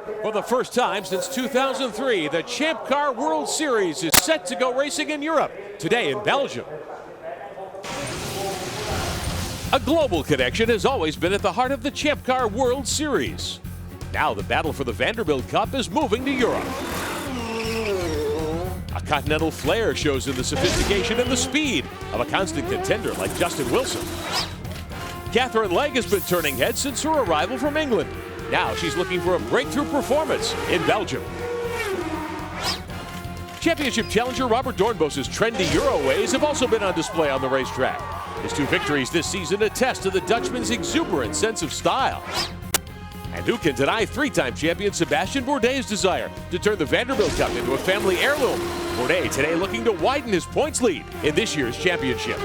For the first time since 2003, the Champ Car World Series is set to go racing in Europe, today in Belgium. A global connection has always been at the heart of the Champ Car World Series. Now the battle for the Vanderbilt Cup is moving to Europe. A continental flair shows in the sophistication and the speed of a constant contender like Justin Wilson. Catherine Legge has been turning heads since her arrival from England. Now she's looking for a breakthrough performance in Belgium. Championship challenger Robert Doornbos's trendy Euro ways have also been on display on the racetrack. His 2 victories this season attest to the Dutchman's exuberant sense of style. And who can deny 3-time champion Sebastian Bourdais' desire to turn the Vanderbilt Cup into a family heirloom? Bourdais today looking to widen his points lead in this year's championship.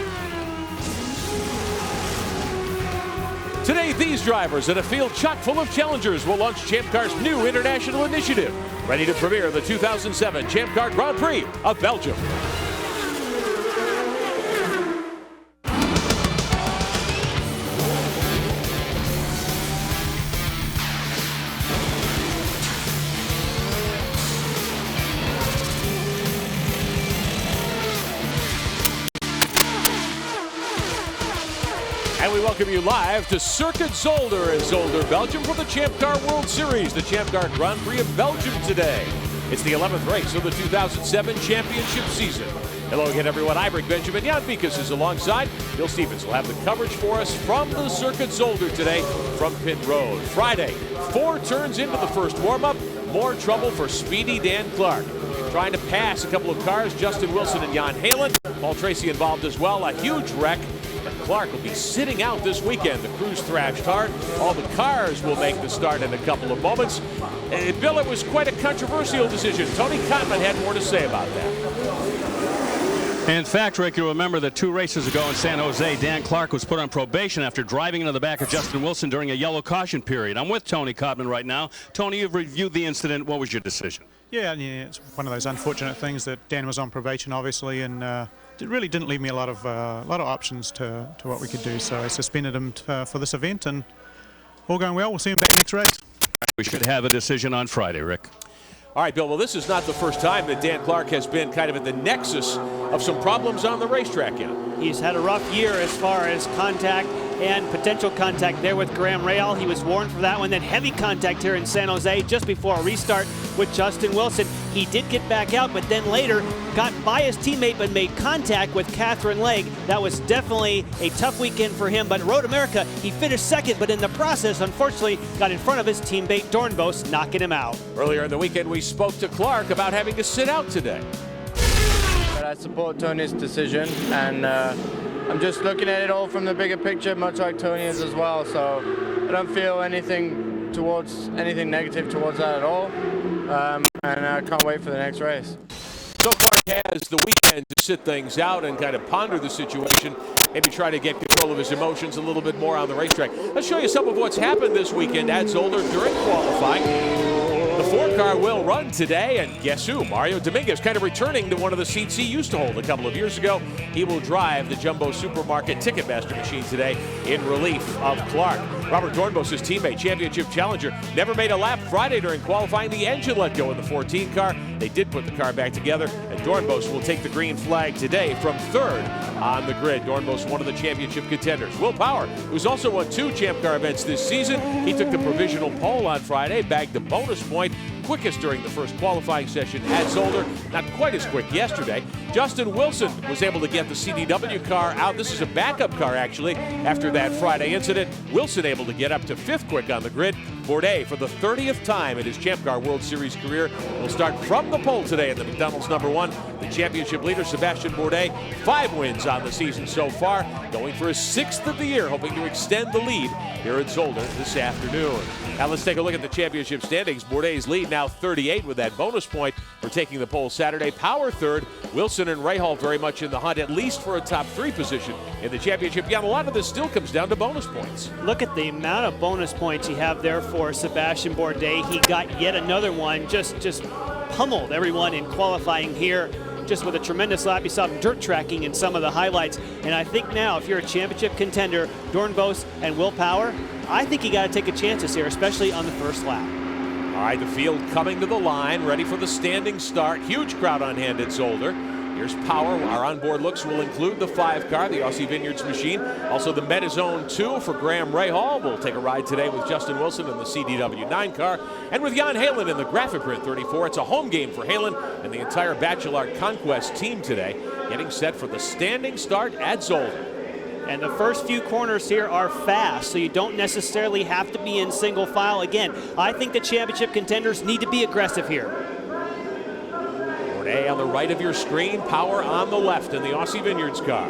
Today, these drivers in a field chock full of challengers will launch Champ Car's new international initiative, ready to premiere the 2007 Champ Car Grand Prix of Belgium. And we welcome you live to Heusden-Zolder in Zolder, Belgium for the Champ Car World Series, the Champ Car Grand Prix of Belgium today. It's the 11th race of the 2007 championship season. Hello again, everyone. I'm Rick Benjamin. Jan Beekes is alongside. Bill Stevens will have the coverage for us from the Heusden-Zolder today from Pit Road. Friday, 4 turns into the first warm-up. More trouble for speedy Dan Clarke. Trying to pass a couple of cars, Justin Wilson and Jan Heylen. Paul Tracy involved as well. A huge wreck. Clarke will be sitting out this weekend. The crew's thrashed hard. All the cars will make the start in a couple of moments. Bill, it was quite a controversial decision. Tony Cotman had more to say about that. In fact, Rick, you'll remember that 2 races ago in San Jose, Dan Clarke was put on probation after driving into the back of Justin Wilson during a yellow caution period. I'm with Tony Cotman right now. Tony, you've reviewed the incident. What was your decision? Yeah, it's one of those unfortunate things that Dan was on probation, obviously, and it really didn't leave me a lot of options to what we could do. So I suspended him for this event, and all going well. We'll see him back next race. We should have a decision on Friday, Rick. All right, Bill, well, this is not the first time that Dan Clarke has been kind of at the nexus of some problems on the racetrack yet. He's had a rough year as far as contact and potential contact there with Graham Rahal. He was warned for that one. Then heavy contact here in San Jose just before a restart with Justin Wilson. He did get back out, but then later got by his teammate but made contact with Catherine Legge. That was definitely a tough weekend for him. But Road America, he finished second, but in the process, unfortunately, got in front of his teammate Doornbos, knocking him out. Earlier in the weekend, we spoke to Clarke about having to sit out today. But I support Tony's decision, and I'm just looking at it all from the bigger picture, much like Tony is as well. So I don't feel anything negative towards that at all, and I can't wait for the next race. So Clarke has the weekend to sit things out and kind of ponder the situation, maybe try to get control of his emotions a little bit more on the racetrack. Let's show you some of what's happened this weekend at Zolder during qualifying. The 4-car will run today, and guess who? Mario Dominguez kind of returning to one of the seats he used to hold a couple of years ago. He will drive the Jumbo Supermarket Ticketmaster machine today in relief of Clarke. Robert Doornbos's teammate, championship challenger, never made a lap Friday during qualifying. The engine let go in the 14 car. They did put the car back together, and Doornbos will take the green flag today from 3rd on the grid. Doornbos, one of the championship contenders. Will Power, who's also won 2 Champ Car events this season. He took the provisional pole on Friday, bagged the bonus point, quickest during the first qualifying session at Zolder. Not quite as quick yesterday. Justin Wilson was able to get the CDW car out. This is a backup car, actually, after that Friday incident. Wilson able to get up to 5th quick on the grid. Bourdais, for the 30th time in his Champ Car World Series career, will start from the pole today in the McDonald's #1. The championship leader, Sebastian Bourdais, 5 wins on the season so far, going for his 6th of the year, hoping to extend the lead here at Zolder this afternoon. Now let's take a look at the championship standings. Bourdais' lead now 38 with that bonus point for taking the pole Saturday. Power 3rd. Wilson and Rahal very much in the hunt, at least for a top 3 position in the championship. Yeah, a lot of this still comes down to bonus points. Look at the amount of bonus points you have there for Sebastian Bourdais. He got yet another one, just pummeled everyone in qualifying here, just with a tremendous lap. You saw him dirt tracking in some of the highlights. And I think now, if you're a championship contender, Doornbos and Will Power, I think you got to take a chances here, especially on the first lap. All right, the field coming to the line, ready for the standing start. Huge crowd on hand at Zolder. Here's Power. Our onboard looks will include the 5 car, the Aussie Vineyards machine. Also the Medizone 2 for Graham Rahal. We'll take a ride today with Justin Wilson in the CDW 9 car. And with Jan Heylen in the Graphiprint 34. It's a home game for Heylen and the entire Bachelor Conquest team today, getting set for the standing start at Zolder. And the first few corners here are fast, so you don't necessarily have to be in single file. Again, I think the championship contenders need to be aggressive here. Bourdais on the right of your screen, Power on the left in the Aussie Vineyards car.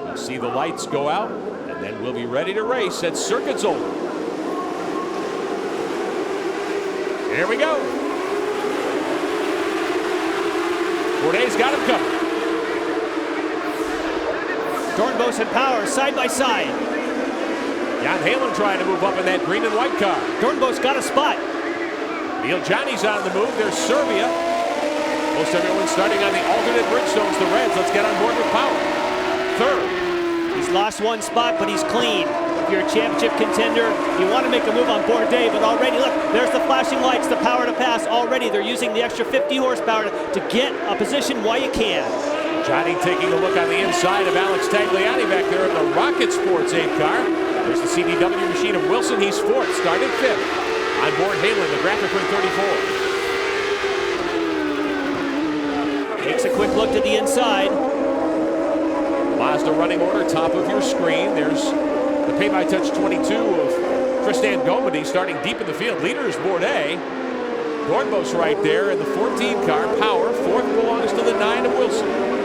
You'll see the lights go out, and then we'll be ready to race at Circuit Zolder. Here we go. Bourdais got him covered. Dominguez and Power side by side. Jan Heylen trying to move up in that green and white car. Dominguez got a spot. Neil Johnny's on the move. There's Serbia. Most everyone starting on the alternate Bridgestones, the Reds. Let's get on board with Power. Third. He's lost one spot, but he's clean. If you're a championship contender, you want to make a move on Bourdais, but already, look, there's the flashing lights, the power to pass. Already they're using the extra 50 horsepower to get a position while you can. Johnny taking a look on the inside of Alex Tagliani back there in the Rocket Sports 8 car. There's the CDW machine of Wilson. He's 4th, started 5th. On board Heylen, the Graphiprint 34. Takes a quick look to the inside. Mazda running order, top of your screen. There's the pay-by-touch 22 of Tristan Gomedy starting deep in the field. Leader is Bourdais. Dominguez right there in the 14 car. Power, 4th belongs to the 9 of Wilson.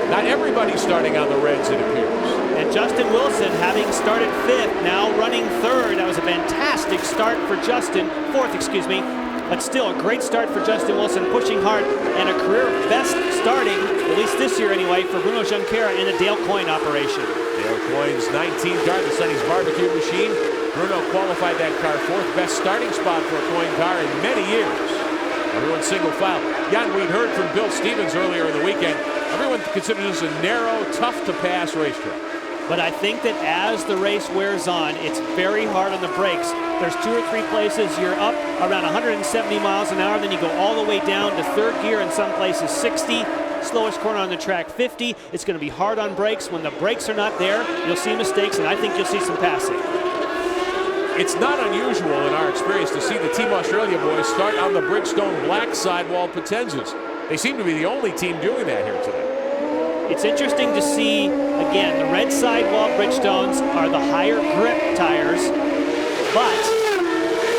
Not everybody starting on the Reds, it appears. And Justin Wilson, having started 5th, now running 3rd. That was a fantastic start for Justin. 4th, excuse me. But still a great start for Justin Wilson, pushing hard, and a career best starting, at least this year anyway, for Bruno Junqueira in the Dale Coyne operation. Dale Coyne's 19 car, the Sonny's barbecue machine. Bruno qualified that car 4th best starting spot for a Coyne car in many years. Everyone's single file. Jan, we'd heard from Bill Stevens earlier in the weekend. Everyone considers this a narrow, tough-to-pass racetrack. But I think that as the race wears on, it's very hard on the brakes. There's 2 or 3 places you're up around 170 miles an hour, then you go all the way down to 3rd gear, in some places 60. Slowest corner on the track, 50. It's going to be hard on brakes. When the brakes are not there, you'll see mistakes, and I think you'll see some passing. It's not unusual in our experience to see the Team Australia boys start on the Bridgestone black sidewall Potenzas. They seem to be the only team doing that here today. It's interesting to see, again, the red sidewall Bridgestones are the higher grip tires, but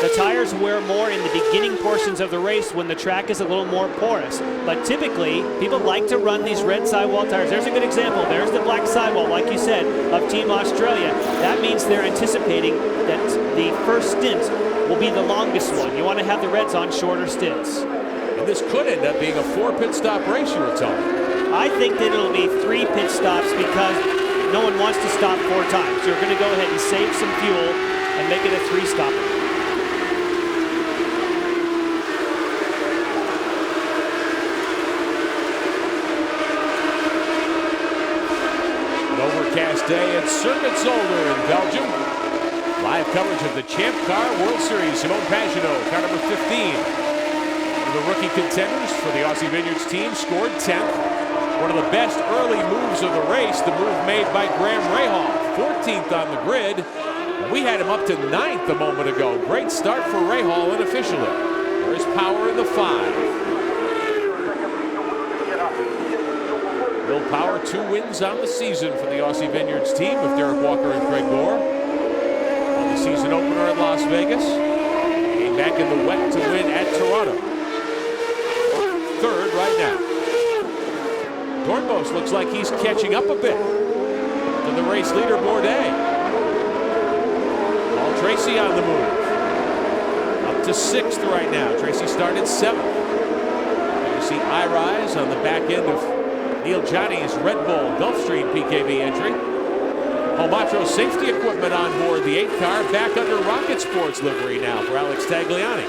the tires wear more in the beginning portions of the race when the track is a little more porous. But typically, people like to run these red sidewall tires. There's a good example. There's the black sidewall, like you said, of Team Australia. That means they're anticipating that the first stint will be the longest one. You want to have the reds on shorter stints. And this could end up being a 4 pit stop race, you were telling me. I think that it'll be 3 pit stops because no one wants to stop 4 times. You're going to go ahead and save some fuel and make it a 3-stopper. An overcast day at Circuit Zolder in Belgium. Live coverage of the Champ Car World Series. Simone Pagenaud, car number 15. One of the rookie contenders for the Aussie Vineyards team, scored 10th. One of the best early moves of the race, the move made by Graham Rahal, 14th on the grid. We had him up to 9th a moment ago. Great start for Rahal unofficially. There's Power in the 5. Will Power, 2 wins on the season for the Aussie Vineyards team with Derek Walker and Craig Gore. On the season opener at Las Vegas. Came back in the wet to win at Toronto. 3rd right now. Dominguez looks like he's catching up a bit to the race leader, Bourdais. Tracy on the move. Up to 6th right now. Tracy started 7th. You see I-Rise on the back end of Neil Johnny's Red Bull Gulfstream PKV entry. Palmatro safety equipment on board the 8 car, back under Rocket Sports livery now for Alex Tagliani.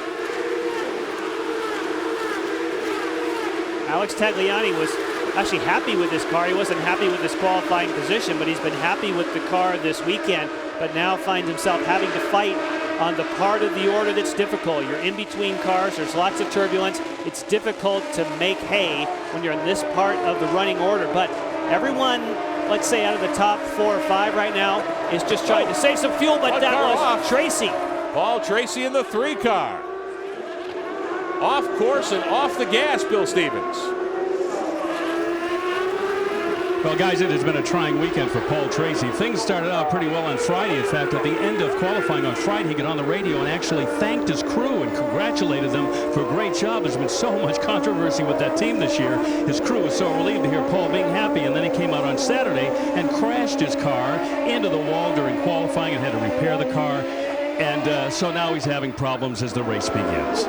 Alex Tagliani was actually happy with this car. He wasn't happy with his qualifying position, but he's been happy with the car this weekend, but now finds himself having to fight on the part of the order that's difficult. You're in between cars, there's lots of turbulence. It's difficult to make hay when you're in this part of the running order. But everyone, let's say out of the top 4 or 5 right now, is just trying to save some fuel, but that was off. Tracy. Paul Tracy in the 3 car. Off course and off the gas, Bill Stevens. Well, guys, it has been a trying weekend for Paul Tracy. Things started out pretty well on Friday. In fact, at the end of qualifying on Friday, he got on the radio and actually thanked his crew and congratulated them for a great job. There's been so much controversy with that team this year. His crew was so relieved to hear Paul being happy, and then he came out on Saturday and crashed his car into the wall during qualifying and had to repair the car. And so now he's having problems as the race begins.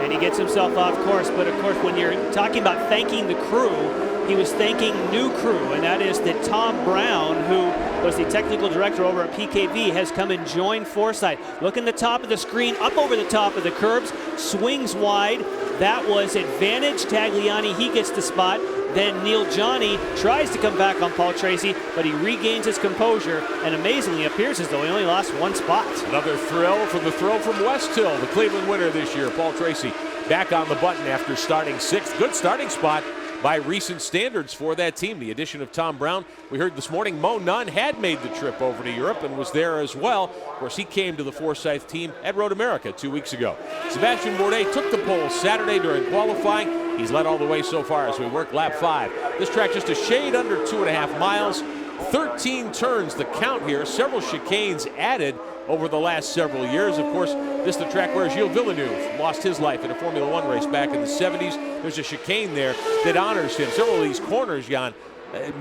And he gets himself off course, but of course when you're talking about thanking the crew, he was thanking new crew, and that is that Tom Brown, who was the technical director over at PKV, has come and joined Forsythe. Look in the top of the screen, up over the top of the curbs, swings wide. That was advantage Tagliani, he gets the spot. Then Neil Johnny tries to come back on Paul Tracy, but he regains his composure, and amazingly appears as though he only lost 1 spot. Another thrill from West Hill, the Cleveland winner this year. Paul Tracy back on the button after starting 6th. Good starting spot by recent standards for that team. The addition of Tom Brown, we heard this morning, Mo Nunn had made the trip over to Europe and was there as well. Of course, he came to the Forsythe team at Road America 2 weeks ago. Sebastian Bourdais took the pole Saturday during qualifying. He's led all the way so far as we work lap 5. This track just a shade under 2.5 miles. 13 turns, the count here. Several chicanes added over the last several years. Of course, this is the track where Gilles Villeneuve lost his life in a Formula One race back in the 70s. There's a chicane there that honors him. Several of these corners, Jan,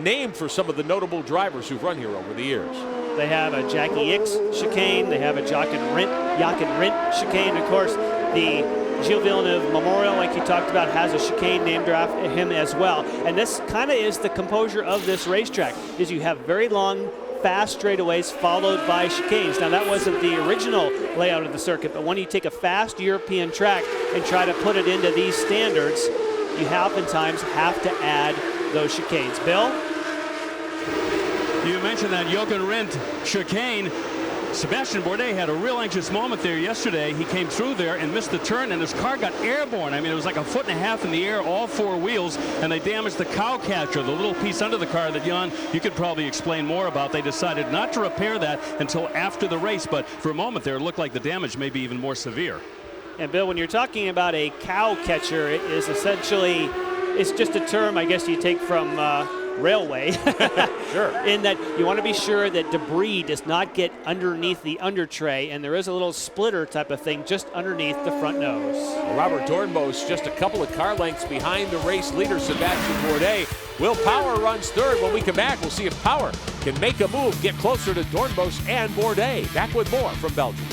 named for some of the notable drivers who've run here over the years. They have a Jackie Ickx chicane. They have a Jochen Rindt chicane. Of course, the Gilles Villeneuve Memorial, like you talked about, has a chicane named after him as well. And this kind of is the composure of this racetrack, is you have very long, fast straightaways followed by chicanes. Now, that wasn't the original layout of the circuit, but when you take a fast European track and try to put it into these standards, you oftentimes have to add those chicanes. Bill? You mentioned that Jochen Rindt chicane. Sebastian Bourdais had a real anxious moment there yesterday. He came through there and missed the turn, and his car got airborne. I mean, it was like 1.5 feet in the air, all 4 wheels, and they damaged the cow catcher, the little piece under the car that, Jan, you could probably explain more about. They decided not to repair that until after the race, but for a moment there, it looked like the damage may be even more severe. And Bill, when you're talking about a cow catcher, it is essentially, it's just a term I guess you take from railway. Sure. In that you want to be sure that debris does not get underneath the under tray, and there is a little splitter type of thing just underneath the front nose. Robert Dornbos just a couple of car lengths behind the race leader, Sebastian Bourdais. Will Power runs third. When we come back, we'll see if Power can make a move, get closer to Dornbos and Bourdais. Back with more from Belgium.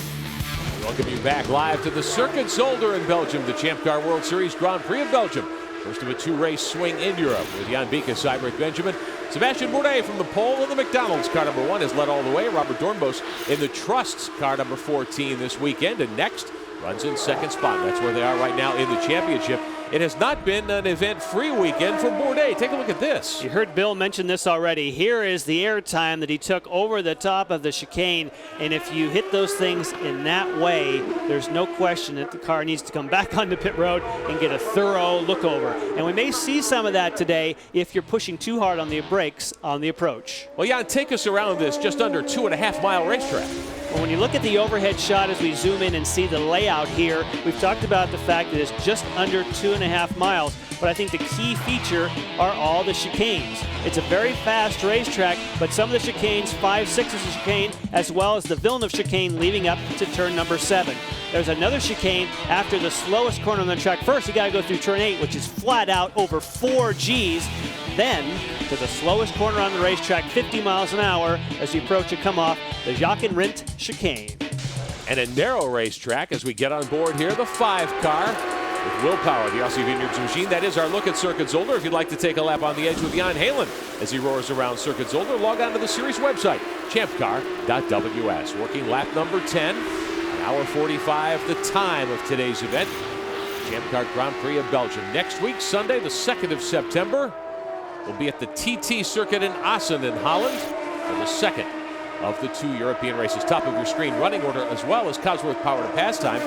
Welcome you back live to the Heusden-Zolder in Belgium, the Champ Car World Series Grand Prix of Belgium. First of a 2-race swing in Europe with Jan Bieke, Cybert Benjamin. Sebastian Bourdais from the pole in the McDonald's car number 1 has led all the way. Robert Dornbos in the Trust's car number 14 this weekend, and next runs in 2nd spot. That's where they are right now in the championship. It has not been an event-free weekend for Bourdais. Take a look at this. You heard Bill mention this already. Here is the air time that he took over the top of the chicane, and if you hit those things in that way, there's no question that the car needs to come back onto pit road and get a thorough look over. And we may see some of that today if you're pushing too hard on the brakes on the approach. Well, Jan, take us around this just under 2.5-mile racetrack. Well, when you look at the overhead shot as we zoom in and see the layout here, we've talked about the fact that it's just under 2.5 miles, but I think the key feature are all the chicanes. It's a very fast racetrack, but some of the chicanes, 5, 6 is a chicane, as well as the Villeneuve chicane leading up to turn number 7. There's another chicane after the slowest corner on the track. First, you got to go through turn 8, which is flat out over 4 Gs. Then, to the slowest corner on the racetrack, 50 miles an hour as you approach and come off the Jochen Rindt chicane. And a narrow racetrack as we get on board here, the 5 car with Will Power, the Aussie Vineyards machine. That is our look at Heusden-Zolder. If you'd like to take a lap on the edge with Jan Heylen as he roars around Heusden-Zolder, log on to the series website, champcar.ws. Working lap number 10, an hour 45, the time of today's event. Champ Car Grand Prix of Belgium. Next week, Sunday, the 2nd of September, we'll be at the TT circuit in Assen in Holland for the 2nd of the 2 European races. Top of your screen running order as well as Cosworth Power to Pastime.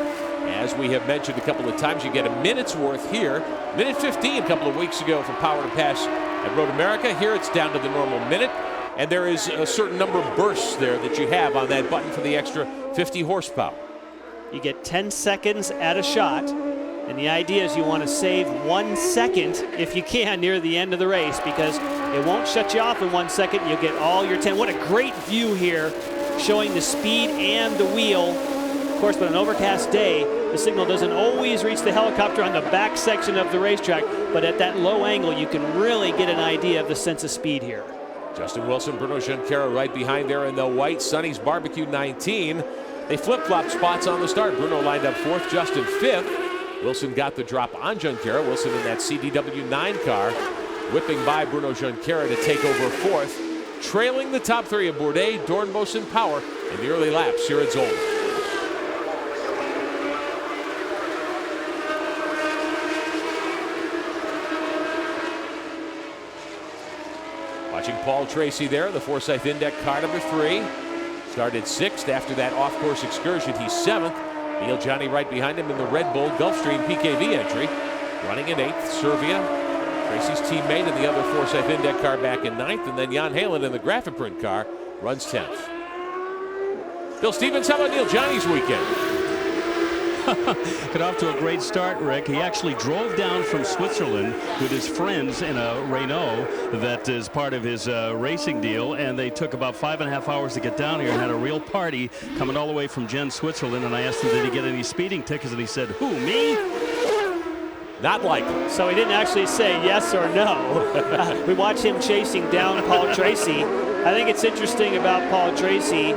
As we have mentioned a couple of times, you get a minute's worth here. Minute 15 a couple of weeks ago for Power to Pass at Road America. Here it's down to the normal minute. And there is a certain number of bursts there that you have on that button for the extra 50 horsepower. You get 10 seconds at a shot. And the idea is you want to save 1 second if you can near the end of the race, because it won't shut you off in 1 second. You'll get all your 10. What a great view here, showing the speed and the wheel. Of course, with an overcast day, the signal doesn't always reach the helicopter on the back section of the racetrack, but at that low angle, you can really get an idea of the sense of speed here. Justin Wilson, Bruno Junqueira right behind there in the white. Sonny's Barbecue 19. They flip-flopped spots on the start. Bruno lined up 4th, Justin 5th. Wilson got the drop on Junqueira. Wilson in that CDW 9 car, whipping by Bruno Junqueira to take over 4th, trailing the top 3 of Bourdais, Dornbos, and Power in the early laps here at Zolder. Watching Paul Tracy there, the Forsyth Indycar car number 3. Started 6th after that off-course excursion. He's 7th. Neil Johnny right behind him in the Red Bull Gulfstream PKV entry. Running in 8th, Servia, Tracy's teammate in the other Forsyth Indycar car back in 9th. And then Jan Heylen in the Graphiprint car runs 10th. Bill Stevens, how about Neil Johnny's weekend? Got off to a great start, Rick. He actually drove down from Switzerland with his friends in a Renault that is part of his racing deal, and they took about 5.5 hours to get down here and had a real party coming all the way from Gen, Switzerland. And I asked him, did he get any speeding tickets? And he said, who, me? Not likely. So he didn't actually say yes or no. We watch him chasing down Paul Tracy. I think it's interesting about Paul Tracy.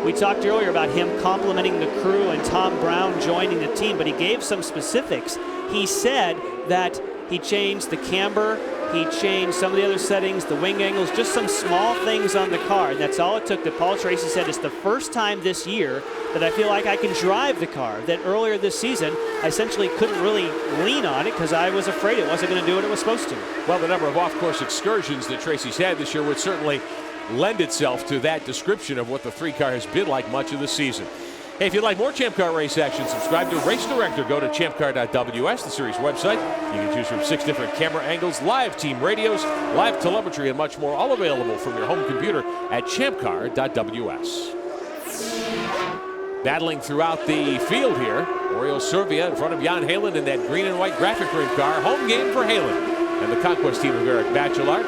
We talked earlier about him complimenting the crew and Tom Brown joining the team, but he gave some specifics. He said that he changed the camber, he changed some of the other settings, the wing angles, just some small things on the car, and that's all it took. That Paul Tracy said, it's the first time this year that I feel like I can drive the car. That earlier this season, I essentially couldn't really lean on it because I was afraid it wasn't going to do what it was supposed to. Well, the number of off-course excursions that Tracy's had this year would certainly lend itself to that description of what the 3-car has been like much of the season. Hey, if you'd like more Champ Car race action, subscribe to Race Director. Go to champcar.ws, the series website. You can choose from 6 different camera angles, live team radios, live telemetry, and much more, all available from your home computer at champcar.ws. Battling throughout the field here, Oriol Servia in front of Jan Heylen in that green and white Graphiprint car. Home game for Heylen and the Conquest team of Eric Bachelard.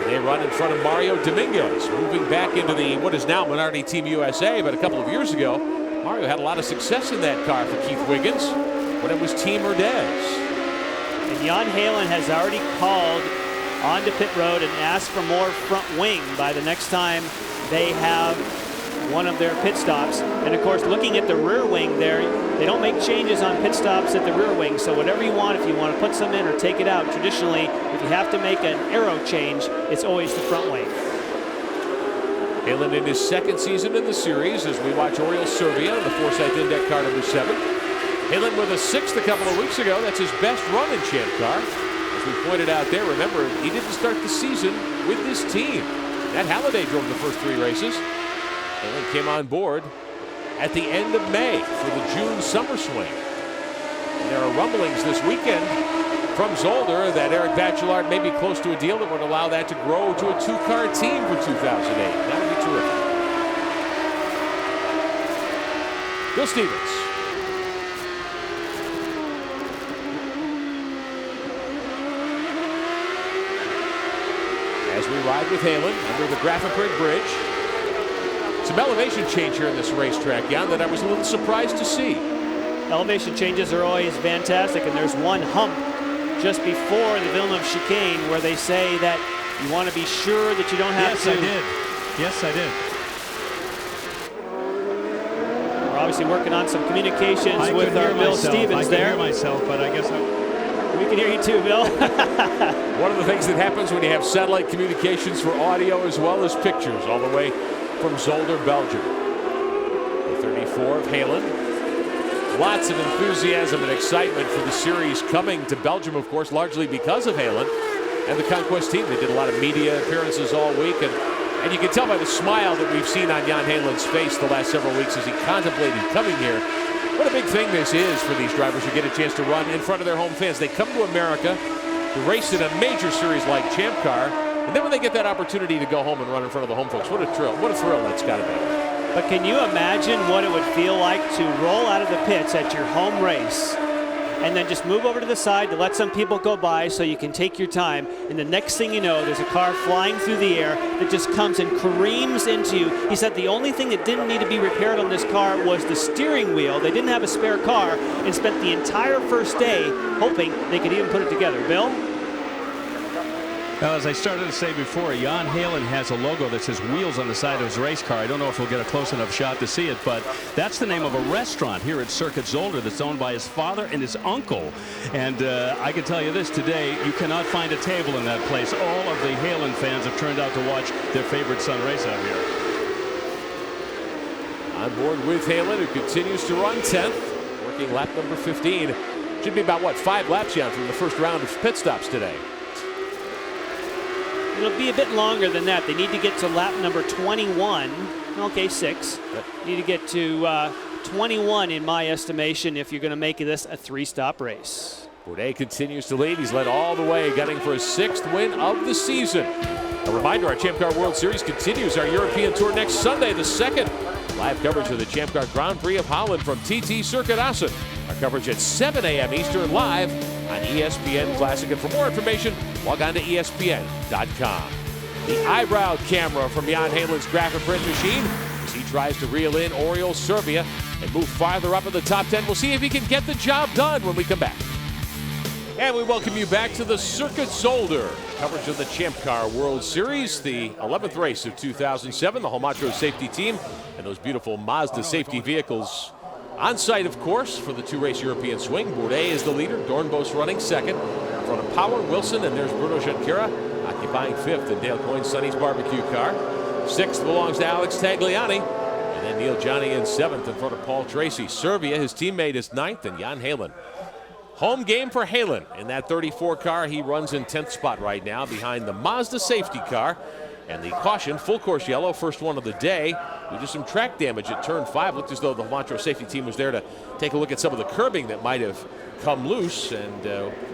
They run in front of Mario Dominguez, moving back into the what is now Minardi Team USA, but a couple of years ago, Mario had a lot of success in that car for Keith Wiggins when it was Team Bourdais. And Jan Heylen has already called onto pit road and asked for more front wing by the next time they have one of their pit stops. And of course, looking at the rear wing there, they don't make changes on pit stops at the rear wing. So whatever you want, if you want to put some in or take it out, traditionally, if you have to make an aero change, it's always the front wing. Heylen in his 2nd season in the series as we watch Oriol Servia in the Forsyth Indycar car number 7. Heylen with a 6th a couple of weeks ago. That's his best run in Champ Car. As we pointed out there, remember, he didn't start the season with this team. Matt Halliday drove the first 3 races. Heylen came on board at the end of May for the June summer swing. And there are rumblings this weekend from Zolder that Eric Bachelard may be close to a deal that would allow that to grow to a 2-car team for 2008. That would be terrific. Bill Stevens. As we ride with Heylen under the Graphiprint Bridge. Some elevation change here in this racetrack, Jan, that I was a little surprised to see. Elevation changes are always fantastic, and there's one hump just before the Villeneuve chicane where they say that you want to be sure that you don't have to. Yes, I did. We're obviously working on some communications with our Bill Stevens there. I can hear myself, but I guess we can hear you too, Bill. One of the things that happens when you have satellite communications for audio as well as pictures all the way from Zolder, Belgium. The 34 of Heylen. Lots of enthusiasm and excitement for the series coming to Belgium, of course, largely because of Heylen and the Conquest team. They did a lot of media appearances all week, and And you can tell by the smile that we've seen on Jan Heylen's face the last several weeks as he contemplated coming here. What a big thing this is for these drivers who get a chance to run in front of their home fans. They come to America to race in a major series like Champ Car, and then when they get that opportunity to go home and run in front of the home folks, what a thrill that's got to be. But can you imagine what it would feel like to roll out of the pits at your home race and then just move over to the side to let some people go by so you can take your time, and the next thing you know, there's a car flying through the air that just comes and careens into you. He said the only thing that didn't need to be repaired on this car was the steering wheel. They didn't have a spare car and spent the entire first day hoping they could even put it together. Bill? Well, as I started to say before, Jan Heylen has a logo that says wheels on the side of his race car. I don't know if we'll get a close enough shot to see it, but that's the name of a restaurant here at Heusden-Zolder that's owned by his father and his uncle. And I can tell you this today, you cannot find a table in that place. All of the Heylen fans have turned out to watch their favorite son race out here. On board with Heylen, who continues to run 10th, working lap number 15. Should be about, what, 5 laps, Jan, from the first round of pit stops today. It'll be a bit longer than that. They need to get to lap number 21. Okay, 6. Need to get to 21 in my estimation if you're going to make this a 3-stop race. Bourdais continues to lead. He's led all the way, gunning for his 6th win of the season. A reminder, our Champ Car World Series continues our European Tour next Sunday, the 2nd. Live coverage of the Champ Car Grand Prix of Holland from TT Circuit Assen. Our coverage at 7 a.m. Eastern, live on ESPN Classic. And for more information, log on to ESPN.com. The eyebrow camera from Jan Heylen's graphic print machine as he tries to reel in Oriol Servia and move farther up in the top 10. We'll see if he can get the job done when we come back. And we welcome you back to the Heusden-Zolder. Coverage of the Champ Car World Series, the 11th race of 2007. The Homatro safety team and those beautiful Mazda safety vehicles on site, of course, for the 2-race European swing. Bourdais is the leader. Doornbos running 2nd. In front of Power, Wilson, and there's Bruno Junqueira occupying 5th in Dale Coyne's Sonny's barbecue car. 6th belongs to Alex Tagliani. And then Neil Johnny in 7th in front of Paul Tracy. Servia, his teammate, is 9th, and Jan Heylen. Home game for Heylen. In that 34 car, he runs in 10th spot right now behind the Mazda safety car. And the caution, full course yellow, first one of the day. Due to some track damage at turn 5. Looked as though the Homatro safety team was there to take a look at some of the curbing that might have come loose. And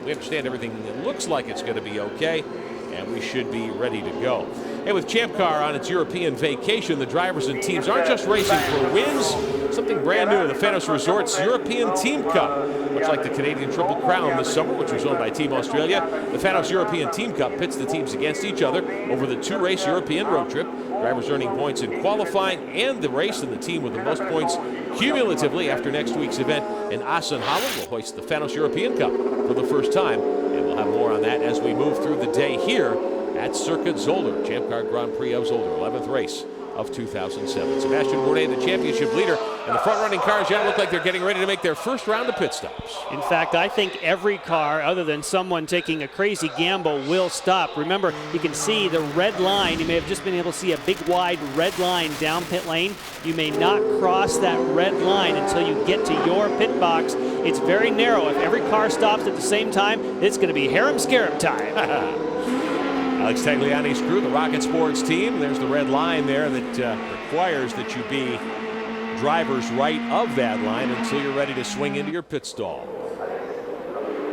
we understand everything looks like it's going to be okay. And we should be ready to go. And with Champ Car on its European vacation, the drivers and teams aren't just racing for wins. Something brand new in the Phanos Resorts European Team Cup. Much like the Canadian Triple Crown this summer, which was owned by Team Australia, the Phanos European Team Cup pits the teams against each other over the 2-race European road trip. Drivers earning points in qualifying and the race, and the team with the most points cumulatively after next week's event in Assen, Holland will hoist the Phanos European Cup for the first time. And we'll have more on that as we move through the day here at Heusden-Zolder, Champ Car Grand Prix of Zolder, 11th race of 2007. Sebastian Bourdais, the championship leader, and the front-running cars now look like they're getting ready to make their first round of pit stops. In fact, I think every car, other than someone taking a crazy gamble, will stop. Remember, you can see the red line. You may have just been able to see a big, wide red line down pit lane. You may not cross that red line until you get to your pit box. It's very narrow. If every car stops at the same time, it's going to be harem-scarab time. Alex Tagliani's crew, the Rocket Sports team. There's the red line there that requires that you be drivers right of that line until you're ready to swing into your pit stall.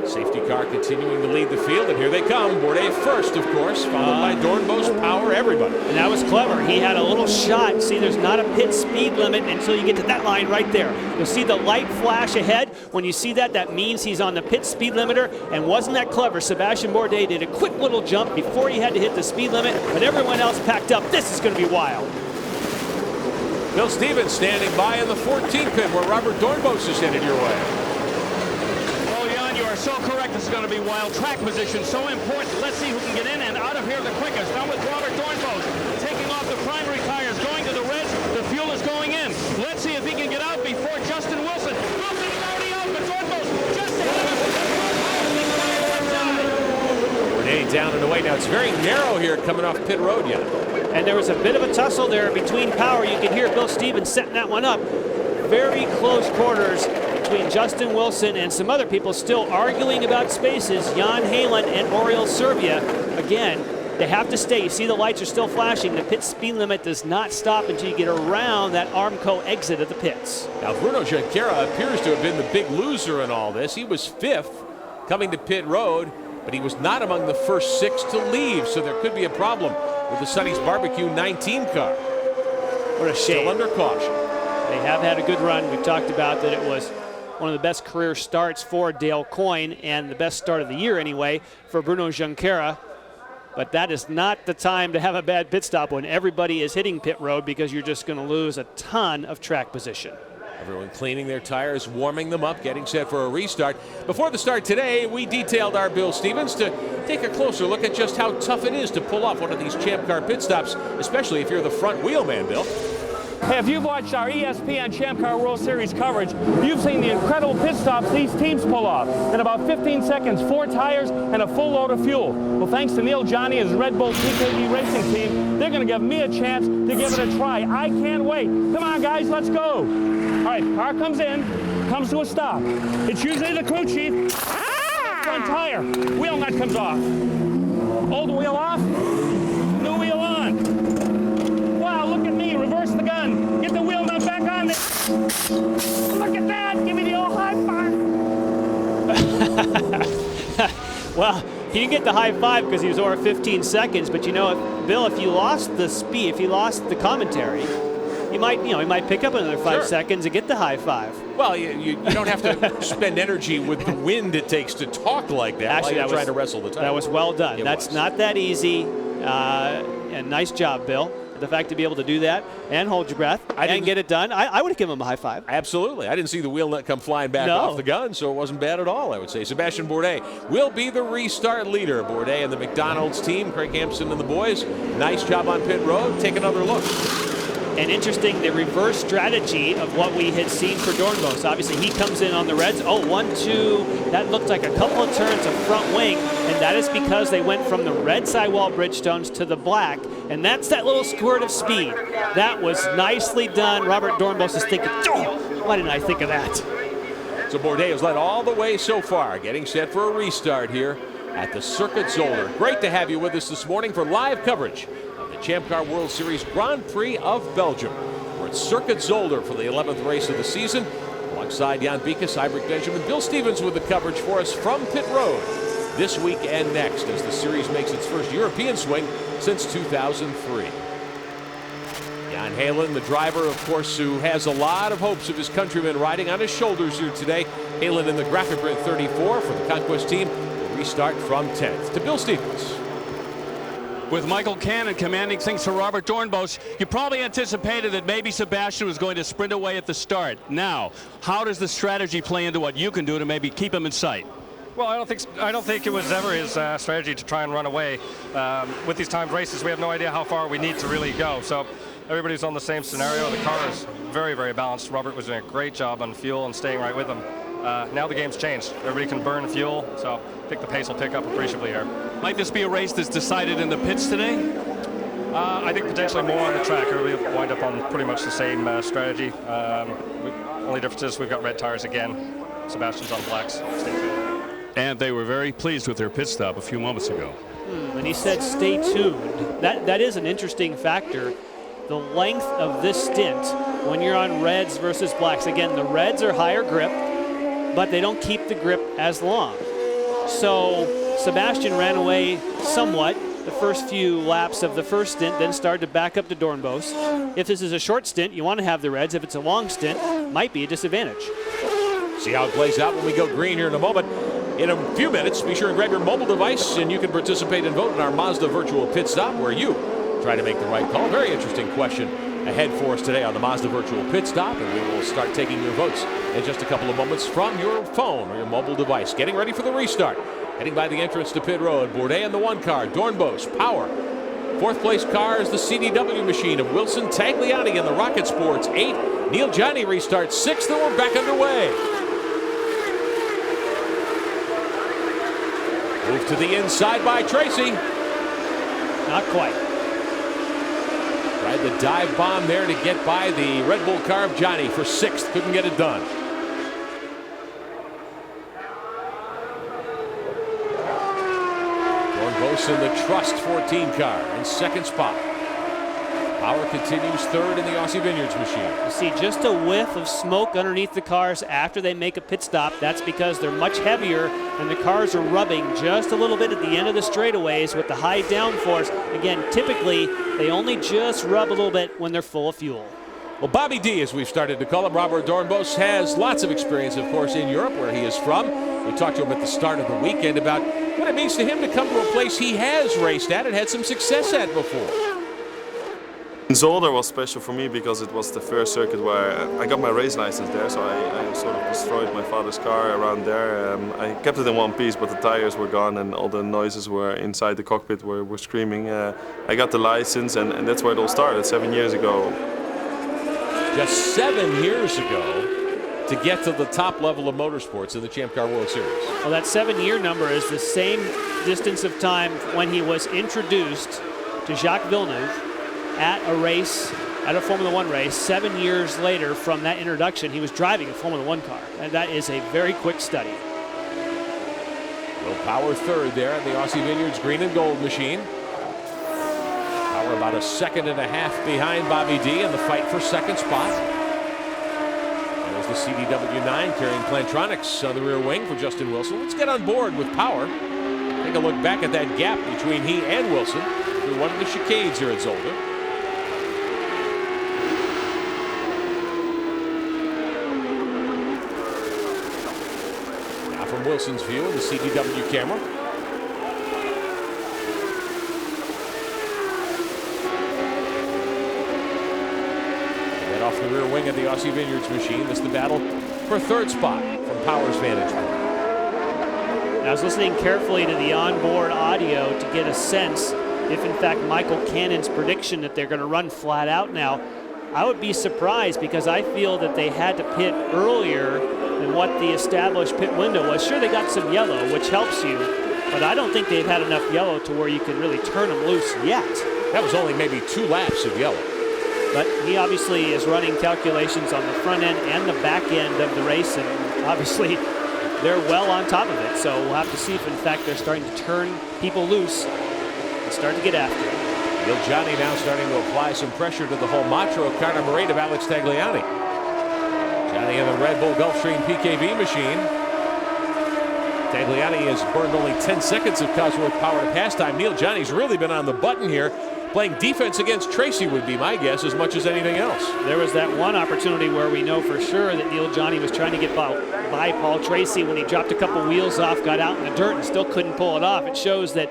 Safety car continuing to lead the field, and here they come. Bourdais first, of course, followed by Doornbos, Power, everybody. And that was clever. He had a little shot. See, there's not a pit speed limit until you get to that line right there. You'll see the light flash ahead. When you see that, that means he's on the pit speed limiter. And wasn't that clever? Sebastian Bourdais did a quick little jump before he had to hit the speed limit, but everyone else packed up. This is going to be wild. Bill Stevens standing by in the 14th pin where Robert Doornbos is headed your way. So correct, this is going to be wild. Track position so important. Let's see who can get in and out of here the quickest. Now with Robert Doornbos taking off the primary tires, going to the reds. The fuel is going in. Let's see if he can get out before Justin Wilson. Wilson is already out, but Doornbos just ahead of him. Bourdais down and away. Now it's very narrow here coming off pit road yet. And there was a bit of a tussle there between Power. You can hear Bill Stevens setting that one up. Very close quarters between Justin Wilson and some other people still arguing about spaces. Jan Heylen and Oriol Servia. Again, They have to stay. You see the lights are still flashing. The pit speed limit does not stop until you get around that Armco exit of the pits. Now, Bruno Junqueira appears to have been the big loser in all this. He was 5th coming to pit road, but he was not among the first 6 to leave, so there could be a problem with the Sonny's Barbecue 19 car. What a shame. Still under caution. They have had a good run. We've talked about that it was one of the best career starts for Dale Coyne and the best start of the year anyway for Bruno Junqueira. But that is not the time to have a bad pit stop when everybody is hitting pit road, because you're just going to lose a ton of track position. Everyone cleaning their tires, warming them up, getting set for a restart. Before the start today, we detailed our Bill Stevens to take a closer look at just how tough it is to pull off one of these Champ Car pit stops, especially if you're the front wheel man, Bill. Hey, if you've watched our ESPN Champ Car World Series coverage, you've seen the incredible pit stops these teams pull off. In about 15 seconds, 4 tires and a full load of fuel. Well, thanks to Neil Johnny and his Red Bull TKD racing team, they're going to give me a chance to give it a try. I can't wait. Come on, guys, let's go. All right, car comes in, comes to a stop. It's usually the crew chief. Front tire, wheel nut comes off. Old wheel off, new wheel on. Wow, look at me, reverse the gun. Get the wheel nut back on there. Look at that, give me the old high five. Well, he didn't get the high five because he was over 15 seconds, but you know, Bill, if you lost the speed, if you lost the commentary, he might pick up another 5 seconds and get the high five. Well, you don't have to spend energy with the wind it takes to talk like that. Actually, while you're trying to wrestle the tire. That was well done. That's not that easy. And nice job, Bill. The fact to be able to do that and hold your breath and get it done, I would have given him a high five. Absolutely. I didn't see the wheel nut come flying back off the gun, so it wasn't bad at all, I would say. Sebastian Bourdais will be the restart leader. Bourdais and the McDonald's team, Craig Hampson and the boys. Nice job on pit road. Take another look. And interesting, the reverse strategy of what we had seen for Doornbos. Obviously, he comes in on the reds. Oh, 1, 2. That looked like a couple of turns of front wing, and that is because they went from the red sidewall Bridgestones to the black, and that's that little squirt of speed. That was nicely done. Robert Doornbos is thinking, oh, why didn't I think of that? So Bourdais has led all the way so far, getting set for a restart here at the Circuit Zolder. Great to have you with us this morning for live coverage of the Champ Car World Series Grand Prix of Belgium. We're at Circuit Zolder for the 11th race of the season. Alongside Jan Beekes, Ibrik Benjamin, Bill Stevens with the coverage for us from pit road this week and next as the series makes its first European swing since 2003. Jan Heylen, the driver, of course, who has a lot of hopes of his countrymen riding on his shoulders here today. Heylen in the graphic print 34 for the Conquest team. Will restart from 10th. To Bill Stevens. With Michael Cannon commanding things for Robert Doornbos, you probably anticipated that maybe Sebastian was going to sprint away at the start. Now, how does the strategy play into what you can do to maybe keep him in sight? Well, I don't think it was ever his strategy to try and run away. With these timed races, we have no idea how far we need to really go. So everybody's on the same scenario. The car is very, very balanced. Robert was doing a great job on fuel and staying right with him. Now the game's changed. Everybody can burn fuel, so I think the pace will pick up appreciably here. Might this be a race that's decided in the pits today? I think potentially more on the track. Everybody will wind up on pretty much the same strategy. Only difference is we've got red tires again. Sebastian's on blacks. Stay tuned. And they were very pleased with their pit stop a few moments ago. When he said stay tuned, that is an interesting factor. The length of this stint when you're on reds versus blacks. Again, the reds are higher grip, but they don't keep the grip as long. So Sebastian ran away somewhat the first few laps of the first stint, then started to back up to Doornbos. If this is a short stint, you want to have the reds. If it's a long stint, might be a disadvantage. See how it plays out when we go green here in a moment. In a few minutes, be sure and grab your mobile device and you can participate and vote in our Mazda virtual pit stop where you try to make the right call. Very interesting question ahead for us today on the Mazda virtual pit stop, and we will start taking your votes in just a couple of moments from your phone or your mobile device. Getting ready for the restart. Heading by the entrance to pit road, Bourdais in the 1 car, Doornbos, Power. 4th place car is the CDW machine of Wilson Tagliani in the Rocket Sports 8. Neil Johnny restarts 6th, and we're back underway. Move to the inside by Tracy. Not quite. Tried the dive bomb there to get by the Red Bull car of Johnny for 6th. Couldn't get it done. Doornbos Wilson, the Trust 14 car, in second spot. Power continues third in the Aussie Vineyards machine. You see just a whiff of smoke underneath the cars after they make a pit stop. That's because they're much heavier and the cars are rubbing just a little bit at the end of the straightaways with the high downforce. Again, typically they only just rub a little bit when they're full of fuel. Well, Bobby D, as we've started to call him, Robert Dornbos, has lots of experience, of course, in Europe, where he is from. We talked to him at the start of the weekend about what it means to him to come to a place he has raced at and had some success at before. Zolder was special for me because it was the first circuit where I got my race license there, so I sort of destroyed my father's car around there. I kept it in one piece, but the tires were gone and all the noises were inside the cockpit were screaming. I got the license and that's where it all started 7 years ago. Just 7 years ago to get to the top level of motorsports in the Champ Car World Series. Well, that 7-year number is the same distance of time when he was introduced to Jacques Villeneuve at a race, at a Formula One race. 7 years later from that introduction, he was driving a Formula One car. And that is a very quick study. Will Power third there in the Aussie Vineyards green and gold machine. Power about 1.5 seconds behind Bobby D in the fight for second spot. There's the CDW9 carrying Plantronics on the rear wing for Justin Wilson. Let's get on board with Power. Take a look back at that gap between he and Wilson through one of the chicanes here at Zolder. From Wilson's view in the CDW camera. Then off the rear wing of the Aussie Vineyards machine. This is the battle for third spot from Power's vantage point. And I was listening carefully to the onboard audio to get a sense if in fact Michael Cannon's prediction that they're going to run flat out now. I would be surprised because I feel that they had to pit earlier than what the established pit window was. Sure, they got some yellow, which helps you, but I don't think they've had enough yellow to where you can really turn them loose yet. That was only maybe 2 laps of yellow. But he obviously is running calculations on the front end and the back end of the race, and obviously they're well on top of it. So we'll have to see if in fact they're starting to turn people loose and start to get after it. Neil Johnny now starting to apply some pressure to the whole Matro car number 8 of Alex Tagliani. Johnny in the Red Bull Gulfstream PKV machine. Tagliani has burned only 10 seconds of Cosworth Power to pass time. Neil Johnny's really been on the button here. Playing defense against Tracy would be my guess as much as anything else. There was that one opportunity where we know for sure that Neil Johnny was trying to get by Paul Tracy when he dropped a couple wheels off, got out in the dirt and still couldn't pull it off. It shows that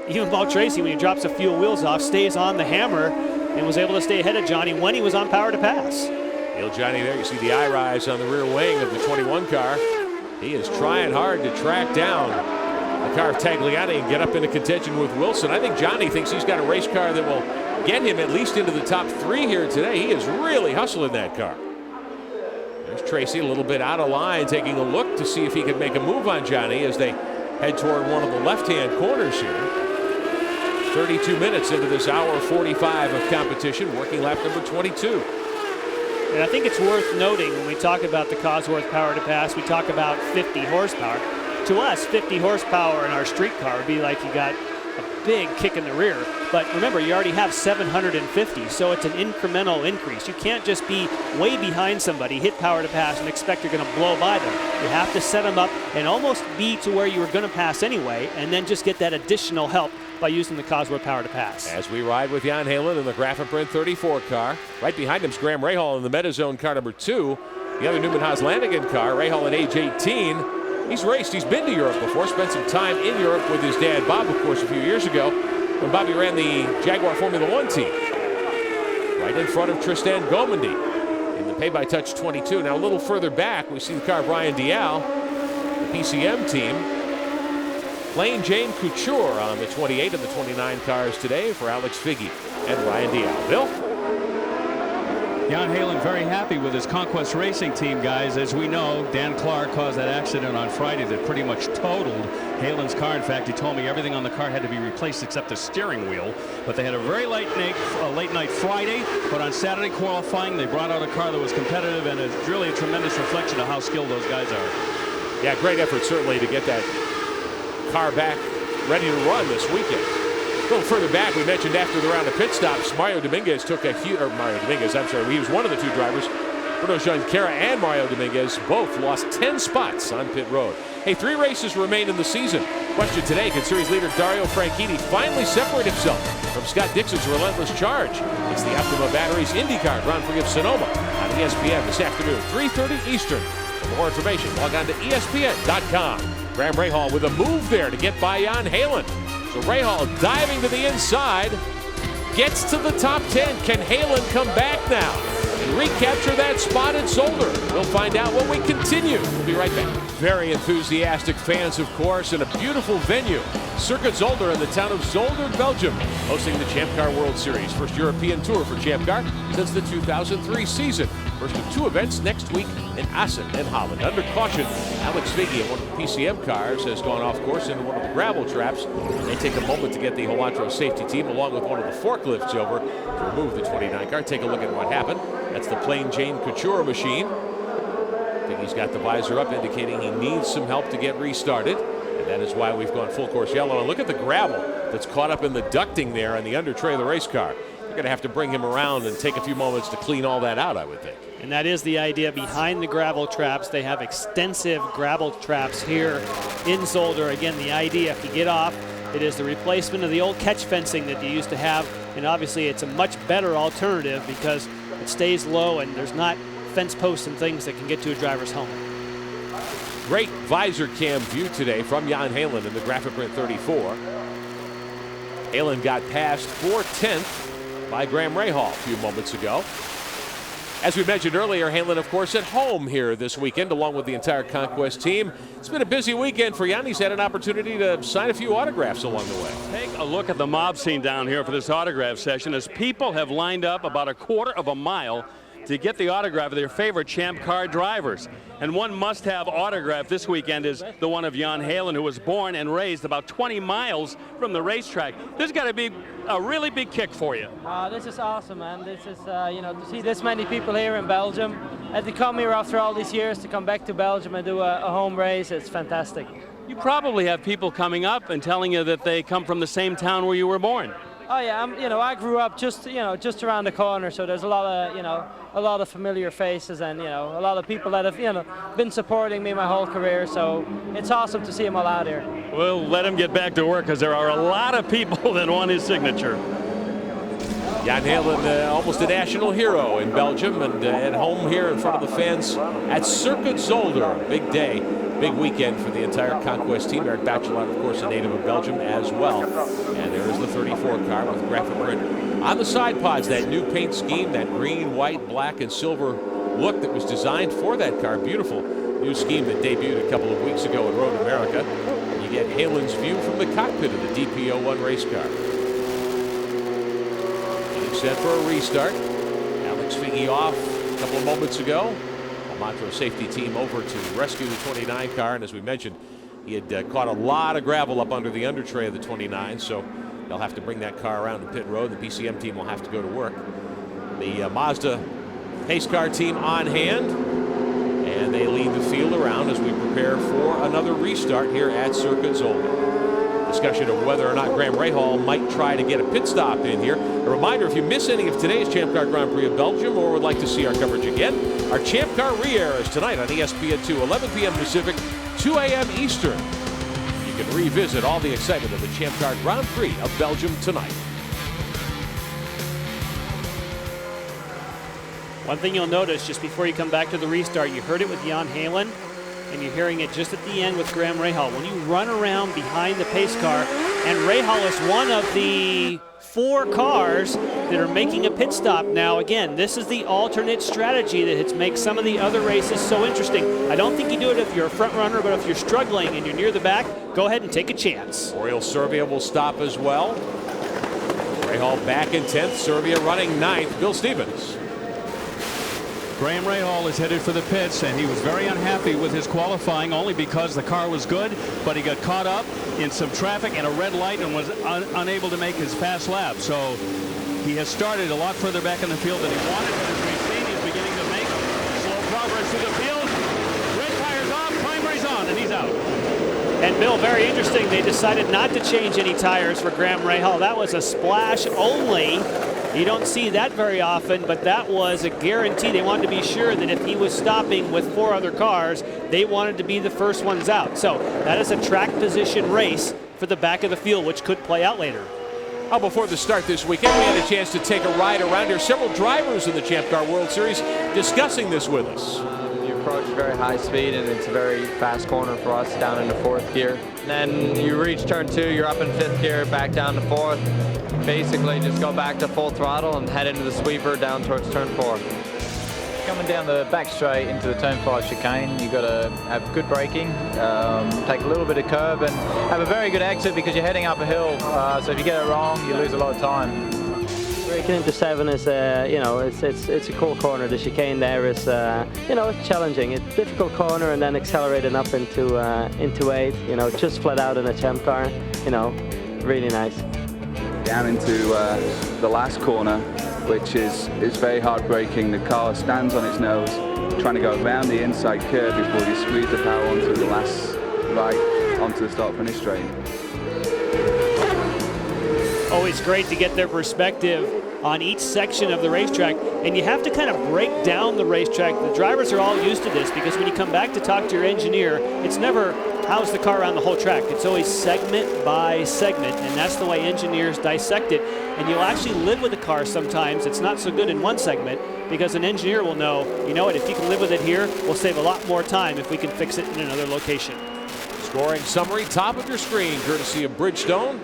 even Paul Tracy, when he drops a few wheels off, stays on the hammer and was able to stay ahead of Johnny when he was on Power to Pass. Neil Johnny there, you see the eye rise on the rear wing of the 21 car. He is trying hard to track down the car of Tagliani and get up into contention with Wilson. I think Johnny thinks he's got a race car that will get him at least into the top 3 here today. He is really hustling that car. There's Tracy a little bit out of line, taking a look to see if he could make a move on Johnny as they head toward one of the left-hand corners here. 32 minutes into this hour 45 of competition, working lap number 22. And I think it's worth noting when we talk about the Cosworth Power to Pass, we talk about 50 horsepower. To us, 50 horsepower in our street car would be like you got a big kick in the rear. But remember, you already have 750, so it's an incremental increase. You can't just be way behind somebody, hit Power to Pass, and expect you're going to blow by them. You have to set them up and almost be to where you were going to pass anyway, and then just get that additional help by using the Cosworth Power to Pass. As we ride with Jan Heylen in the Grafenprint 34 car. Right behind him is Graham Rahal in the Metazone car number 2. The other Newman Haas-Lanigan car, Rahal at age 18. He's raced, he's been to Europe before, spent some time in Europe with his dad, Bob, of course, a few years ago when Bobby ran the Jaguar Formula One team. Right in front of Tristan Gomendy in the pay-by-touch 22. Now a little further back, we see the car of Brian Dial, the PCM team. Plain Jane Couture on the 28 and the 29 cars today for Alex Figge and Ryan Dial. Bill? Jan Heylen very happy with his Conquest Racing team, guys. As we know, Dan Clarke caused that accident on Friday that pretty much totaled Heylen's car. In fact, he told me everything on the car had to be replaced except the steering wheel. But they had a very late night Friday, but on Saturday qualifying, they brought out a car that was competitive, and it's really a tremendous reflection of how skilled those guys are. Yeah, great effort certainly to get that car back ready to run this weekend. A little further back, we mentioned after the round of pit stops, Dominguez took a huge, I'm sorry, he was one of the two drivers. Heusden-Zolder and Dominguez both lost 10 spots on pit road. Hey, 3 races remain in the season. Question today, can series leader Dario Franchitti finally separate himself from Scott Dixon's relentless charge? It's the Optima Batteries IndyCar Grand Prix of Sonoma on ESPN this afternoon, 3:30 Eastern. For more information, log on to ESPN.com. Graham Rahal with a move there to get by Jan Heylen. So Rahal diving to the inside, gets to the top 10. Can Heylen come back now and recapture that spot at Zolder? We'll find out when we continue. We'll be right back. Very enthusiastic fans, of course, in a beautiful venue. Heusden-Zolder in the town of Zolder, Belgium, hosting the Champ Car World Series. First European tour for Champ Car since the 2003 season. First of 2 events next week in Assen and Holland. Under caution, Alex Figge in one of the PCM cars has gone off course into one of the gravel traps. They take a moment to get the Heylen safety team along with one of the forklifts over to remove the 29 car. Take a look at what happened. That's the Plain Jane Couture machine. Figge's got the visor up, indicating he needs some help to get restarted. And that is why we've gone full course yellow. And look at the gravel that's caught up in the ducting there on the under tray of the race car. They're going to have to bring him around and take a few moments to clean all that out, I would think. And that is the idea behind the gravel traps. They have extensive gravel traps here in Zolder. Again, the idea, if you get off, it is the replacement of the old catch fencing that you used to have. And obviously it's a much better alternative because it stays low and there's not fence posts and things that can get to a driver's home. Great visor cam view today from Jan Heylen in the Graphic Print 34. Heylen got passed 4/10 by Graham Rahal a few moments ago. As we mentioned earlier, Heylen, of course, at home here this weekend, along with the entire Conquest team. It's been a busy weekend for Jan. He's had an opportunity to sign a few autographs along the way. Take a look at the mob scene down here for this autograph session as people have lined up about a quarter of a mile to get the autograph of their favorite Champ Car drivers. And one must-have autograph this weekend is the one of Jan Heylen, who was born and raised about 20 miles from the racetrack. This has got to be a really big kick for you. This is awesome, man. This is, to see this many people here in Belgium and to come here after all these years, to come back to Belgium and do a home race, it's fantastic. You probably have people coming up and telling you that they come from the same town where you were born. Oh yeah, I grew up just around the corner, so there's a lot of familiar faces and a lot of people that have been supporting me my whole career. So it's awesome to see them all out here. We'll let him get back to work because there are a lot of people that want his signature. Jan Heylen, almost a national hero in Belgium and at home here in front of the fans at Heusden-Zolder. Big day, big weekend for the entire Conquest team. Eric Bachelot, of course, a native of Belgium as well. And there is the 34 car with graphic print on the side pods. That new paint scheme, that green, white, black, and silver look that was designed for that car. Beautiful new scheme that debuted a couple of weeks ago in Road America. And you get Heylen's view from the cockpit of the DP01 race car. Set for a restart. Alex Figge off a couple of moments ago. Montreux safety team over to rescue the 29 car, and as we mentioned, he had caught a lot of gravel up under the under tray of the 29, so they'll have to bring that car around to pit road. The PCM team will have to go to work. The Mazda pace car team on hand, and they lead the field around as we prepare for another restart here at Heusden-Zolder. Discussion of whether or not Graham Rahal might try to get a pit stop in here. A reminder, if you miss any of today's Champ Car Grand Prix of Belgium or would like to see our coverage again, our Champ Car re-air is tonight on ESPN2, 11 p.m. Pacific, 2 a.m. Eastern. You can revisit all the excitement of the Champ Car Grand Prix of Belgium tonight. One thing you'll notice just before you come back to the restart, you heard it with Jan Heylen, and you're hearing it just at the end with Graham Rahal. When you run around behind the pace car, and Rahal is one of the 4 cars that are making a pit stop. Now, again, this is the alternate strategy that makes some of the other races so interesting. I don't think you do it if you're a front runner, but if you're struggling and you're near the back, go ahead and take a chance. Oriol Servia will stop as well. Rahal back in 10th, Servia running 9th. Bill Stevens. Graham Rahal is headed for the pits, and he was very unhappy with his qualifying only because the car was good, but he got caught up in some traffic and a red light and was unable to make his fast lap. So he has started a lot further back in the field than he wanted, but as we've seen, he's beginning to make slow progress through the field. Red tires off, primary's on, and he's out. And Bill, very interesting, they decided not to change any tires for Graham Rahal. That was a splash only. You don't see that very often, but that was a guarantee. They wanted to be sure that if he was stopping with 4 other cars, they wanted to be the first ones out. So that is a track position race for the back of the field, which could play out later. Oh, before the start this weekend, we had a chance to take a ride around here. Several drivers in the Champ Car World Series discussing this with us. You approach very high speed, and it's a very fast corner for us down into 4th gear. And then you reach turn 2, you're up in 5th gear, back down to 4th. Basically, just go back to full throttle and head into the sweeper down towards turn 4. Coming down the back straight into the turn 5 chicane, you've got to have good braking, take a little bit of curb, and have a very good exit because you're heading up a hill. So if you get it wrong, you lose a lot of time. Breaking into 7 is, you know, it's a cool corner. The chicane there is, you know, it's challenging. It's a difficult corner, and then accelerating up into 8. You know, just flat out in a Champ car. You know, really nice. Down into the last corner, which is very hard braking. The car stands on its nose, trying to go around the inside curve before you squeeze the power onto the last right onto the start-finish straight. Always great to get their perspective on each section of the racetrack, and you have to kind of break down the racetrack. The drivers are all used to this because when you come back to talk to your engineer, it's never how's the car around the whole track. It's always segment by segment, and that's the way engineers dissect it. And you'll actually live with the car sometimes. It's not so good in one segment because an engineer will know, you know what, if you can live with it here, we'll save a lot more time if we can fix it in another location. Scoring summary, top of your screen, courtesy of Bridgestone.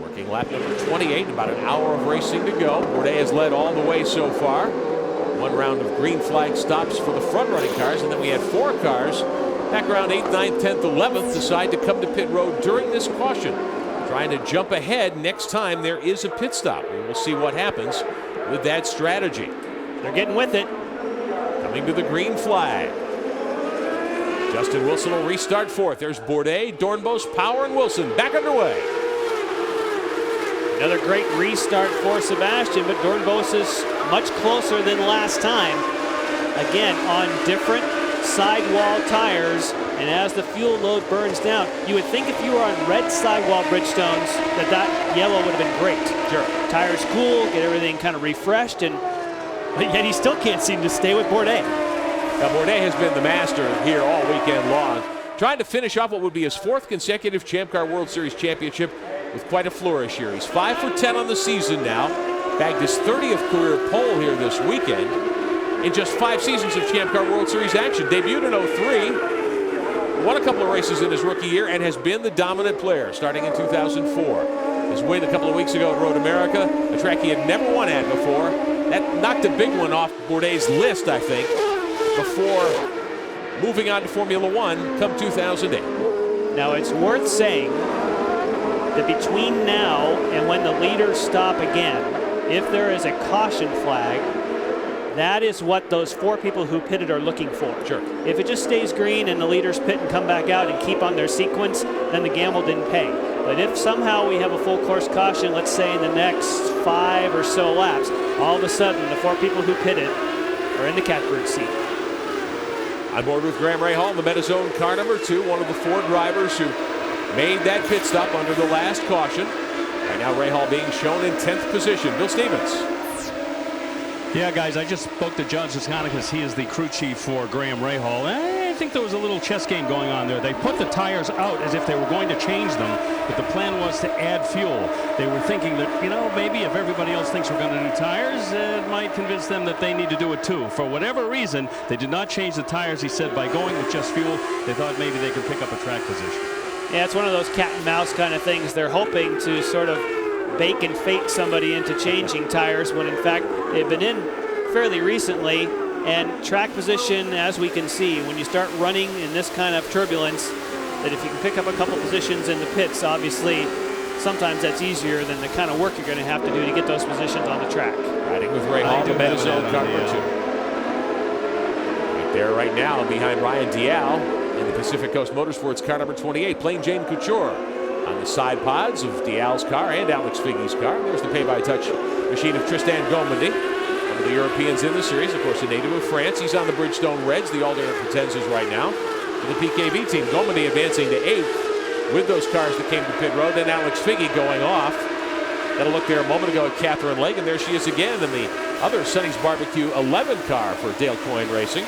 Working lap number 28, about an hour of racing to go. Bourdais has led all the way so far. 1 round of green flag stops for the front-running cars, and then we had 4 cars back around 8th, 9th, 10th, 11th decide to come to pit road during this caution, trying to jump ahead next time there is a pit stop. We will see what happens with that strategy. They're getting with it. Coming to the green flag. Justin Wilson will restart 4th. There's Bourdais, Doornbos, Power, and Wilson back underway. Another great restart for Sebastian, but Doornbos is much closer than last time. Again, on different sidewall tires, and as the fuel load burns down, you would think if you were on red sidewall Bridgestones that yellow would have been great. Sure. Tires cool, get everything kind of refreshed, but yet he still can't seem to stay with Bourdais. Now, Bourdais has been the master here all weekend long, trying to finish off what would be his 4th consecutive Champ Car World Series championship with quite a flourish here. He's 5 for 10 on the season now, bagged his 30th career pole here this weekend in just 5 seasons of Champ Car World Series action. Debuted in 03, won a couple of races in his rookie year, and has been the dominant player starting in 2004. His win a couple of weeks ago at Road America, a track he had never won at before. That knocked a big one off Bourdais' list, I think, before moving on to Formula One come 2008. Now, it's worth saying that between now and when the leaders stop again, if there is a caution flag, that is what those 4 people who pitted are looking for. Sure. If it just stays green and the leaders pit and come back out and keep on their sequence, then the gamble didn't pay. But if somehow we have a full course caution, let's say in the next 5 or so laps, all of a sudden the 4 people who pitted are in the catbird seat. On board with Graham Rahal, the Metazone car number 2, one of the 4 drivers who made that pit stop under the last caution. Right now, Rahal being shown in 10th position. Bill Stevens. Yeah, guys, I just spoke to John Ciscana because he is the crew chief for Graham Rahal. I think there was a little chess game going on there. They put the tires out as if they were going to change them, but the plan was to add fuel. They were thinking that, you know, maybe if everybody else thinks we're going to do tires, it might convince them that they need to do it too. For whatever reason, they did not change the tires. He said by going with just fuel, they thought maybe they could pick up a track position. Yeah, it's one of those cat and mouse kind of things. They're hoping to sort of bake and fake somebody into changing tires when in fact they've been in fairly recently. And track position, as we can see, when you start running in this kind of turbulence, that if you can pick up a couple positions in the pits, obviously sometimes that's easier than the kind of work you're going to have to do to get those positions on the track. Riding with Rahal, the Metazone car number 2. Right there right now behind Ryan Dial in the Pacific Coast Motorsports car number 28, Plain Jane Couture on the side pods of Dial's car and Alex Figge's car. There's the pay-by-touch machine of Tristan Gomandy, one of the Europeans in the series, of course a native of France. He's on the Bridgestone Reds, the alternate for Tenzas right now. For the PKB team, Gomandy advancing to 8th. with those cars that came to pit road. Then Alex Figge going off. Got a look there a moment ago at Catherine Lake, and there she is again in the other Sonny's Barbecue 11 car for Dale Coyne Racing.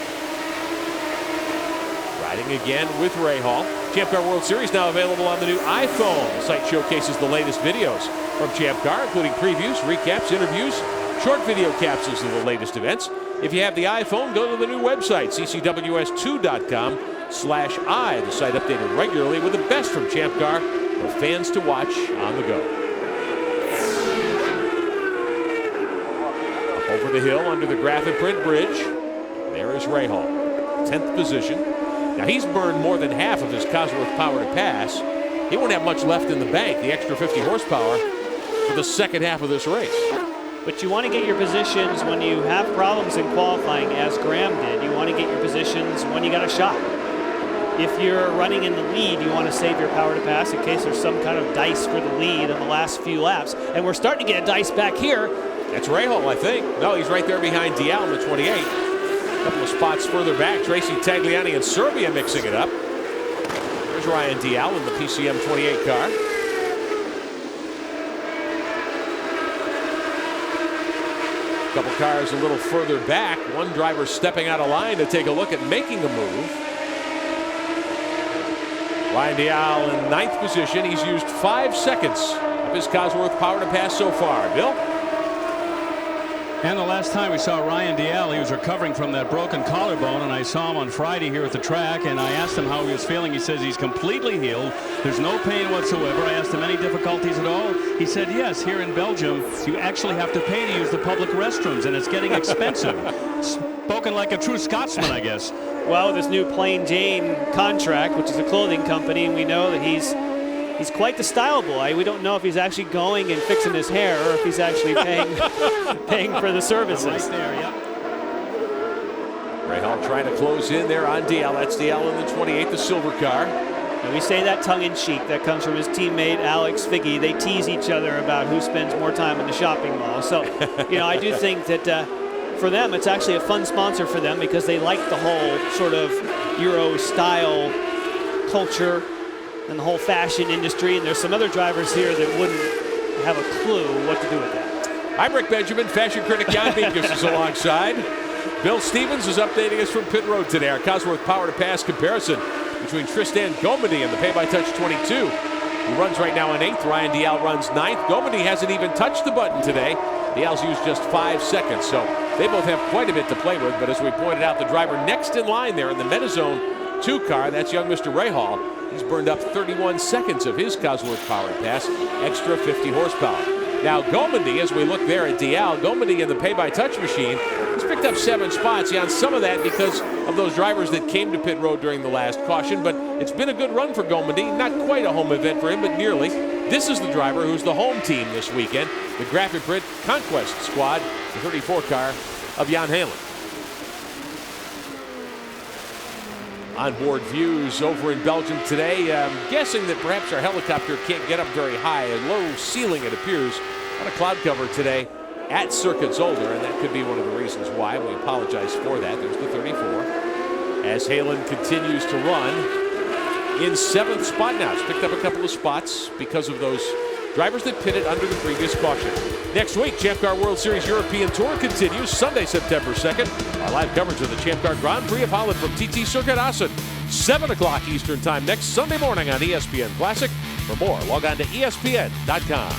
Riding again with Rahal. Champ Car World Series now available on the new iPhone. The site showcases the latest videos from Champ Car, including previews, recaps, interviews, short video capsules of the latest events. If you have the iPhone, go to the new website, ccws2.com/i. The site updated regularly with the best from Champ Car for fans to watch on the go. Up over the hill under the graphic print bridge, there is Rahal, 10th position. Now he's burned more than half of his Cosworth power to pass. He won't have much left in the bank, the extra 50 horsepower, for the second half of this race. But you want to get your positions when you have problems in qualifying, as Graham did. You want to get your positions when you got a shot. If you're running in the lead, you want to save your power to pass in case there's some kind of dice for the lead in the last few laps. And we're starting to get a dice back here. That's Rahal, I think. No, he's right there behind Dial in the 28. A couple of spots further back, Tracy, Tagliani, and Serbia mixing it up. There's Ryan Dial in the PCM 28 car. A couple cars a little further back. One driver stepping out of line to take a look at making a move. Ryan Dial in 9th position. He's used 5 seconds of his Cosworth power to pass so far. Bill? And the last time we saw Ryan Dial, he was recovering from that broken collarbone, and I saw him on Friday here at the track, and I asked him how he was feeling. He says he's completely healed. There's no pain whatsoever. I asked him, any difficulties at all? He said, yes, here in Belgium, you actually have to pay to use the public restrooms, and it's getting expensive. Spoken like a true Scotsman, I guess. Well, with this new Plain Jane contract, which is a clothing company, and we know that he's quite the style boy. We don't know if he's actually going and fixing his hair or if he's actually paying for the services. Right there, yep. Rahal trying to close in there on Dial. That's Dial in the 28, the silver car. And we say that tongue-in-cheek. That comes from his teammate Alex Figge. They tease each other about who spends more time in the shopping mall. So, you know, I do think that for them, it's actually a fun sponsor for them because they like the whole sort of Euro style culture and the whole fashion industry, and there's some other drivers here that wouldn't have a clue what to do with that. I'm Rick Benjamin. Fashion critic Jan Binkus is alongside. Bill Stevens is updating us from pit road today. Our Cosworth power to pass comparison between Tristan Gomendy and the pay-by-touch 22. He runs right now in 8th. Ryan Dial runs 9th. Gomendy hasn't even touched the button today. Dial's used just 5 seconds, so they both have quite a bit to play with. But as we pointed out, the driver next in line there in the Metazone 2 car, that's young Mr. Rahal. He's burned up 31 seconds of his Cosworth power pass, extra 50 horsepower. Now Gomendy, as we look there at Dial, Gomendy in the pay-by-touch machine, he's picked up 7 spots. Yeah, on some of that because of those drivers that came to pit road during the last caution, but it's been a good run for Gomendy. Not quite a home event for him, but nearly. This is the driver who's the home team this weekend, the Graphic Print Conquest Squad, the 34 car of Jan Heylen. Onboard views over in Belgium today. I'm guessing that perhaps our helicopter can't get up very high. A low ceiling, it appears, on a cloud cover today at Heusden-Zolder, and that could be one of the reasons why. We apologize for that. There's the 34. As Heylen continues to run in 7th spot now. He's picked up a couple of spots because of those drivers that pitted under the previous caution. Next week, Champ Car World Series European Tour continues Sunday, September 2nd. Our live coverage of the Champ Car Grand Prix of Holland from TT Circuit Assen. 7 o'clock Eastern Time next Sunday morning on ESPN Classic. For more, log on to ESPN.com.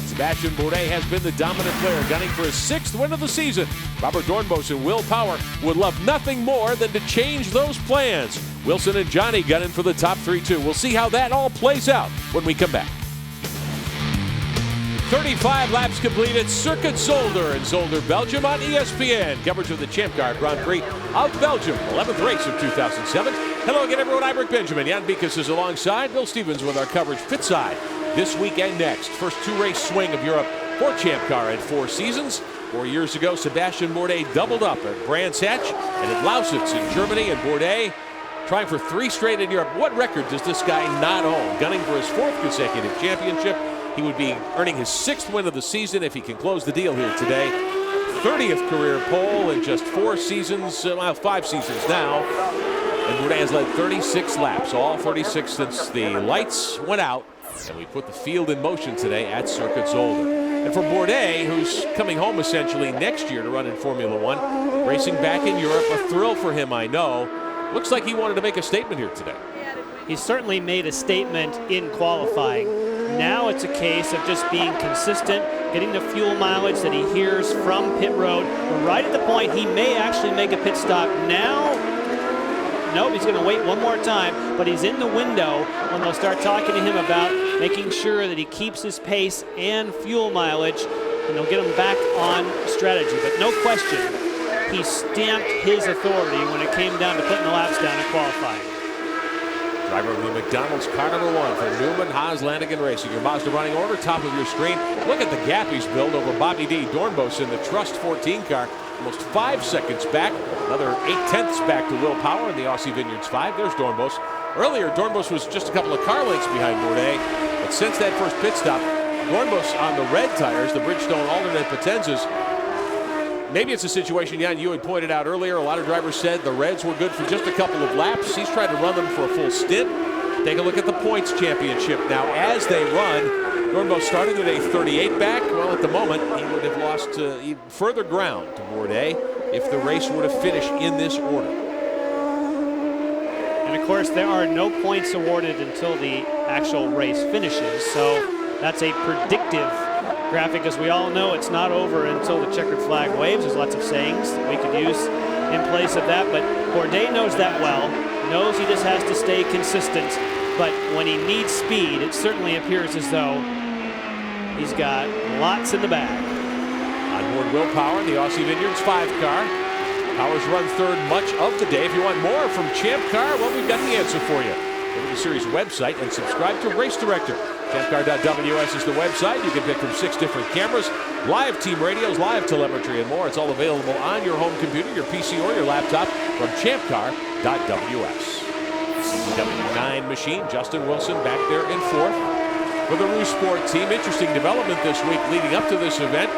Sebastian Bourdais has been the dominant player, gunning for his 6th win of the season. Robert Dornbos and Will Power would love nothing more than to change those plans. Wilson and Johnny gunning for the top 3 too. We'll see how that all plays out when we come back. 35 laps completed, Heusden-Zolder in Zolder, Belgium on ESPN. Coverage of the Champ Car Grand Prix of Belgium, 11th race of 2007. Hello again, everyone. I'm Rick Benjamin. Jan Binkus is alongside Bill Stevens with our coverage pitside this week and next. First 2-race swing of Europe for Champ Car in 4 seasons. 4 years ago, Sebastian Bourdais doubled up at Brands Hatch and at Lausitz in Germany, and Bourdais trying for 3 straight in Europe. What record does this guy not own? Gunning for his 4th consecutive championship. He would be earning his 6th win of the season if he can close the deal here today. 30th career pole in just 4 seasons, well, 5 seasons now. And Bourdais has led 36 laps, all 36 since the lights went out. And we put the field in motion today at Heusden-Zolder. And for Bourdais, who's coming home essentially next year to run in Formula One, racing back in Europe, a thrill for him, I know. Looks like he wanted to make a statement here today. He certainly made a statement in qualifying. Now it's a case of just being consistent, getting the fuel mileage that he hears from pit road. We're right at the point he may actually make a pit stop now. Nope, he's going to wait one more time, but he's in the window when they'll start talking to him about making sure that he keeps his pace and fuel mileage, and they'll get him back on strategy. But no question, he stamped his authority when it came down to putting the laps down in qualifying. Driver of the McDonald's car number 1 for Newman Haas Lanigan Racing. Your Mazda running order, top of your screen. Look at the gap he's built over Bobby D. Doornbos in the Trust 14 car. Almost 5 seconds back. Another 8/10 back to Will Power in the Aussie Vineyards 5. There's Doornbos. Earlier, Doornbos was just a couple of car lengths behind Bourdais. But since that first pit stop, Doornbos on the red tires, the Bridgestone alternate Potenzas. Maybe it's a situation, Jan, you had pointed out earlier. A lot of drivers said the reds were good for just a couple of laps. He's tried to run them for a full stint. Take a look at the points championship. Now, as they run, Doornbos started with a 38 back. Well, at the moment, he would have lost even further ground to Bourdais if the race were to finish in this order. And of course, there are no points awarded until the actual race finishes. So that's a predictive graphic. As we all know, it's not over until the checkered flag waves. There's lots of sayings that we could use in place of that, but Bourdais knows that well, knows he just has to stay consistent, but when he needs speed, it certainly appears as though he's got lots in the bag. On board Will Power in the Aussie Vineyards 5 car. Power's run third much of the day. If you want more from Champ Car, well, we've got the answer for you. Go to the series website and subscribe to Race Director. ChampCar.ws is the website. You can pick from 6 different cameras, live team radios, live telemetry, and more. It's all available on your home computer, your PC, or your laptop from ChampCar.ws. CW9 machine, Justin Wilson back there in 4th. For the Rouge Sport team, interesting development this week leading up to this event.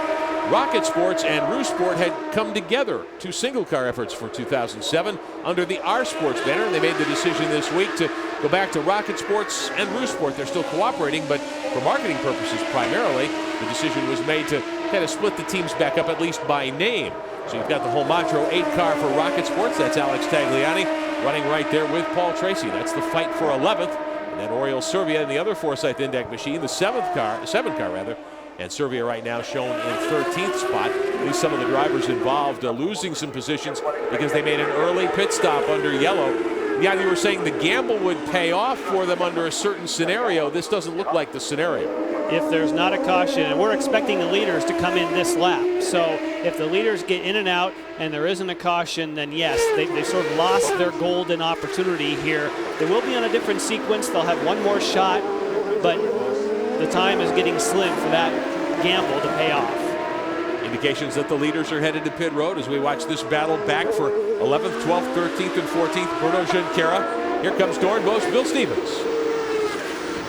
Rocket Sports and Rouge Sport had come together, 2 single-car efforts for 2007 under the R Sports banner. They made the decision this week to go back to Rocket Sports and Rouge Sport. They're still cooperating, but for marketing purposes primarily, the decision was made to kind of split the teams back up, at least by name. So you've got the Holmatro 8 car for Rocket Sports. That's Alex Tagliani running right there with Paul Tracy. That's the fight for 11th. And then Oriol Servia in the other Forsyth Index machine, the 7 car rather. And Servia right now shown in 13th spot. At least some of the drivers involved losing some positions because they made an early pit stop under yellow. Yeah, you were saying the gamble would pay off for them under a certain scenario. This doesn't look like the scenario. If there's not a caution, and we're expecting the leaders to come in this lap. So if the leaders get in and out and there isn't a caution, then yes, they sort of lost their golden opportunity here. They will be on a different sequence. They'll have one more shot, but the time is getting slim for that gamble to pay off. Indications that the leaders are headed to pit road as we watch this battle back for 11th, 12th, 13th, and 14th. Bruno Junqueira. Here comes Doornbos, Bill Stevens.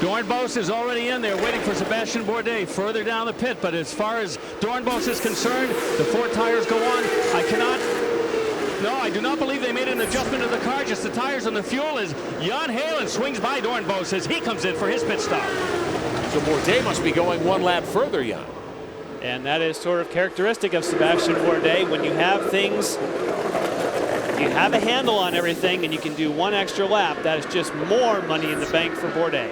Doornbos is already in there waiting for Sebastian Bourdais further down the pit, but as far as Doornbos is concerned, the 4 tires go on. I do not believe they made an adjustment to the car, just the tires and the fuel as Jan Heylen swings by Doornbos as he comes in for his pit stop. So Bourdais must be going 1 lap further, Jan. And that is sort of characteristic of Sebastian Bourdais. When you have things, you have a handle on everything and you can do 1 extra lap, that is just more money in the bank for Bourdais.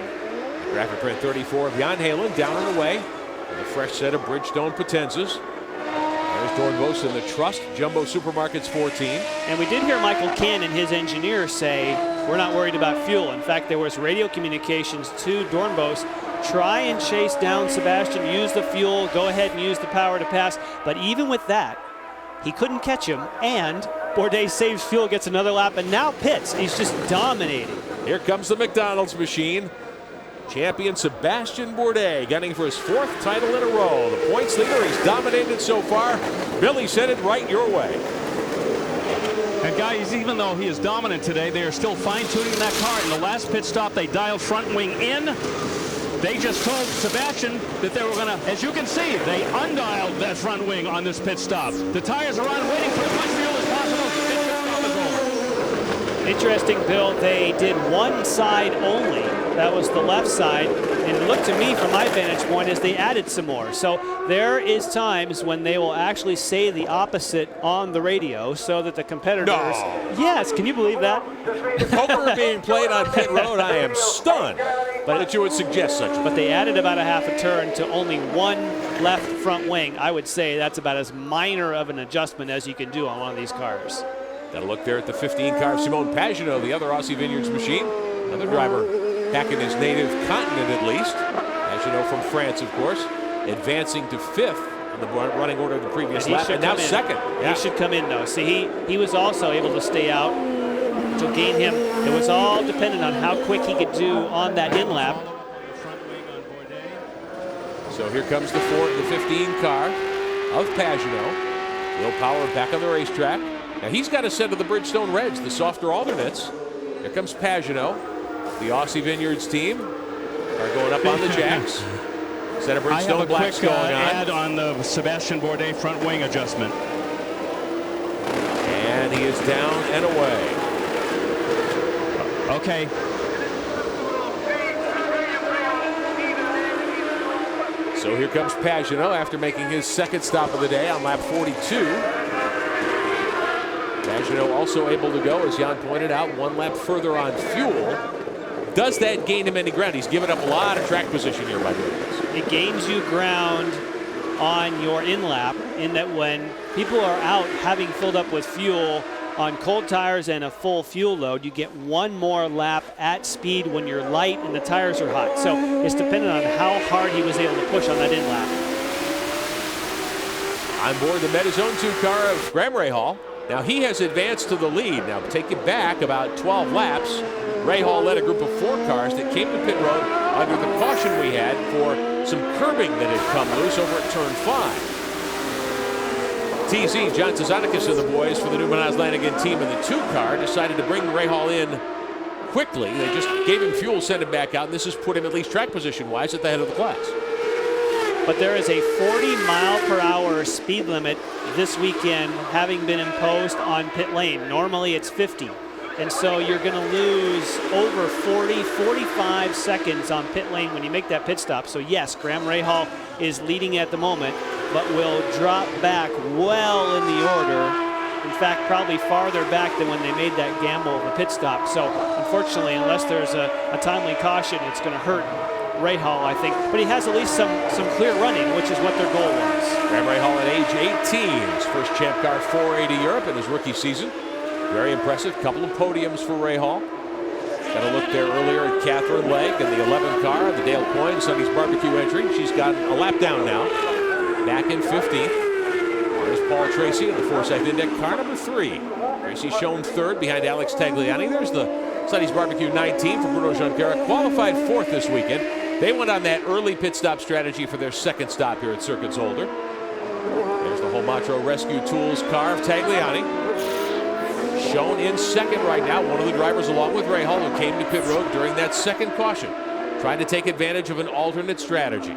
Graphic print 34 of Jan Heylen down and away with a fresh set of Bridgestone Potenzas. There's Doornbos in the Trust Jumbo Supermarkets 14. And we did hear Michael Cannon, his engineer, say we're not worried about fuel. In fact, there was radio communications to Doornbos. Try and chase down Sebastian, use the fuel, go ahead and use the power to pass. But even with that, he couldn't catch him, and Bourdais saves fuel, gets another lap, and now pits. He's just dominating. Here comes the McDonald's machine. Champion Sebastian Bourdais gunning for his 4th title in a row. The points leader, he's dominated so far. Billy sent it right your way. And guys, even though he is dominant today, they are still fine-tuning that car. In the last pit stop, they dialed front wing in. They just told Sebastian that they were going to, as you can see, they undialed that front wing on this pit stop. The tires are on, waiting for as much fuel as possible. Pit stop is over. Interesting, Bill. They did one side only. That was the left side. And it looked to me from my vantage point as they added some more. So there is times when they will actually say the opposite on the radio so that the competitors... No. Yes, can you believe that? Poker being played on pit road, I am stunned that you would suggest such. But they added about a half a turn to only one left front wing. I would say that's about as minor of an adjustment as you can do on one of these cars. Got a look there at the 15 car of Simone Pagenaud, the other Aussie Vineyards machine. Another driver back in his native continent at least. Pagenaud from France, of course, advancing to 5th on the running order of the previous lap, and now second. Yeah. He should come in, though. See, he was also able to stay out to gain him. It was all dependent on how quick he could do on that in lap. So here comes the 15 car of Pagenaud. Will Power back on the racetrack. Now he's got a set of the Bridgestone Reds, the softer alternates. Here comes Pagenaud. The Aussie Vineyards team are going up on the jacks. Set of Bridgestone Blacks going on. Add on the Sebastian Bourdais front wing adjustment. And he is down and away. Okay. So here comes Pagenaud after making his second stop of the day on lap 42. Pagenaud also able to go, as Jan pointed out, one lap further on fuel. Does that gain him any ground? He's given up a lot of track position here by doing this. It gains you ground on your in lap in that when people are out having filled up with fuel on cold tires and a full fuel load, you get one more lap at speed when you're light and the tires are hot. So it's dependent on how hard he was able to push on that in lap. On board the Metazone 2 car of Graham Rahal. Now he has advanced to the lead. Now take it back about 12 laps. Rahal led a group of 4 cars that came to pit road under the caution we had for some curbing that had come loose over at turn 5. TZ, John Tzazanikis and the boys for the New Lanigan team in the 2 car decided to bring Rahal in quickly. They just gave him fuel, sent him back out, and this has put him at least track position-wise at the head of the class. But there is a 40-mile-per-hour speed limit this weekend having been imposed on pit lane. Normally it's 50. And so you're going to lose over 40, 45 seconds on pit lane when you make that pit stop. So yes, Graham Rahal is leading at the moment, but will drop back well in the order. In fact, probably farther back than when they made that gamble of a pit stop. So unfortunately, unless there's a timely caution, it's going to hurt Rahal, I think. But he has at least some clear running, which is what their goal was. Graham Rahal at age 18, his first Champ Car 480 Europe in his rookie season. Very impressive. Couple of podiums for Rahal. Got a look there earlier at Catherine Legg in the 11 car, the Dale Coyne Sonny's Barbecue entry. She's got a lap down now. Back in 15th. There's Paul Tracy in the Forsyth Indycar car number 3. Tracy shown 3rd behind Alex Tagliani. There's the Sonny's Barbecue 19 for Bruno Junqueira. Qualified 4th this weekend. They went on that early pit stop strategy for their second stop here at Heusden-Zolder. There's the Homatro Rescue Tools car of Tagliani. Shown in 2nd right now, one of the drivers along with Rahal who came to pit road during that second caution, trying to take advantage of an alternate strategy.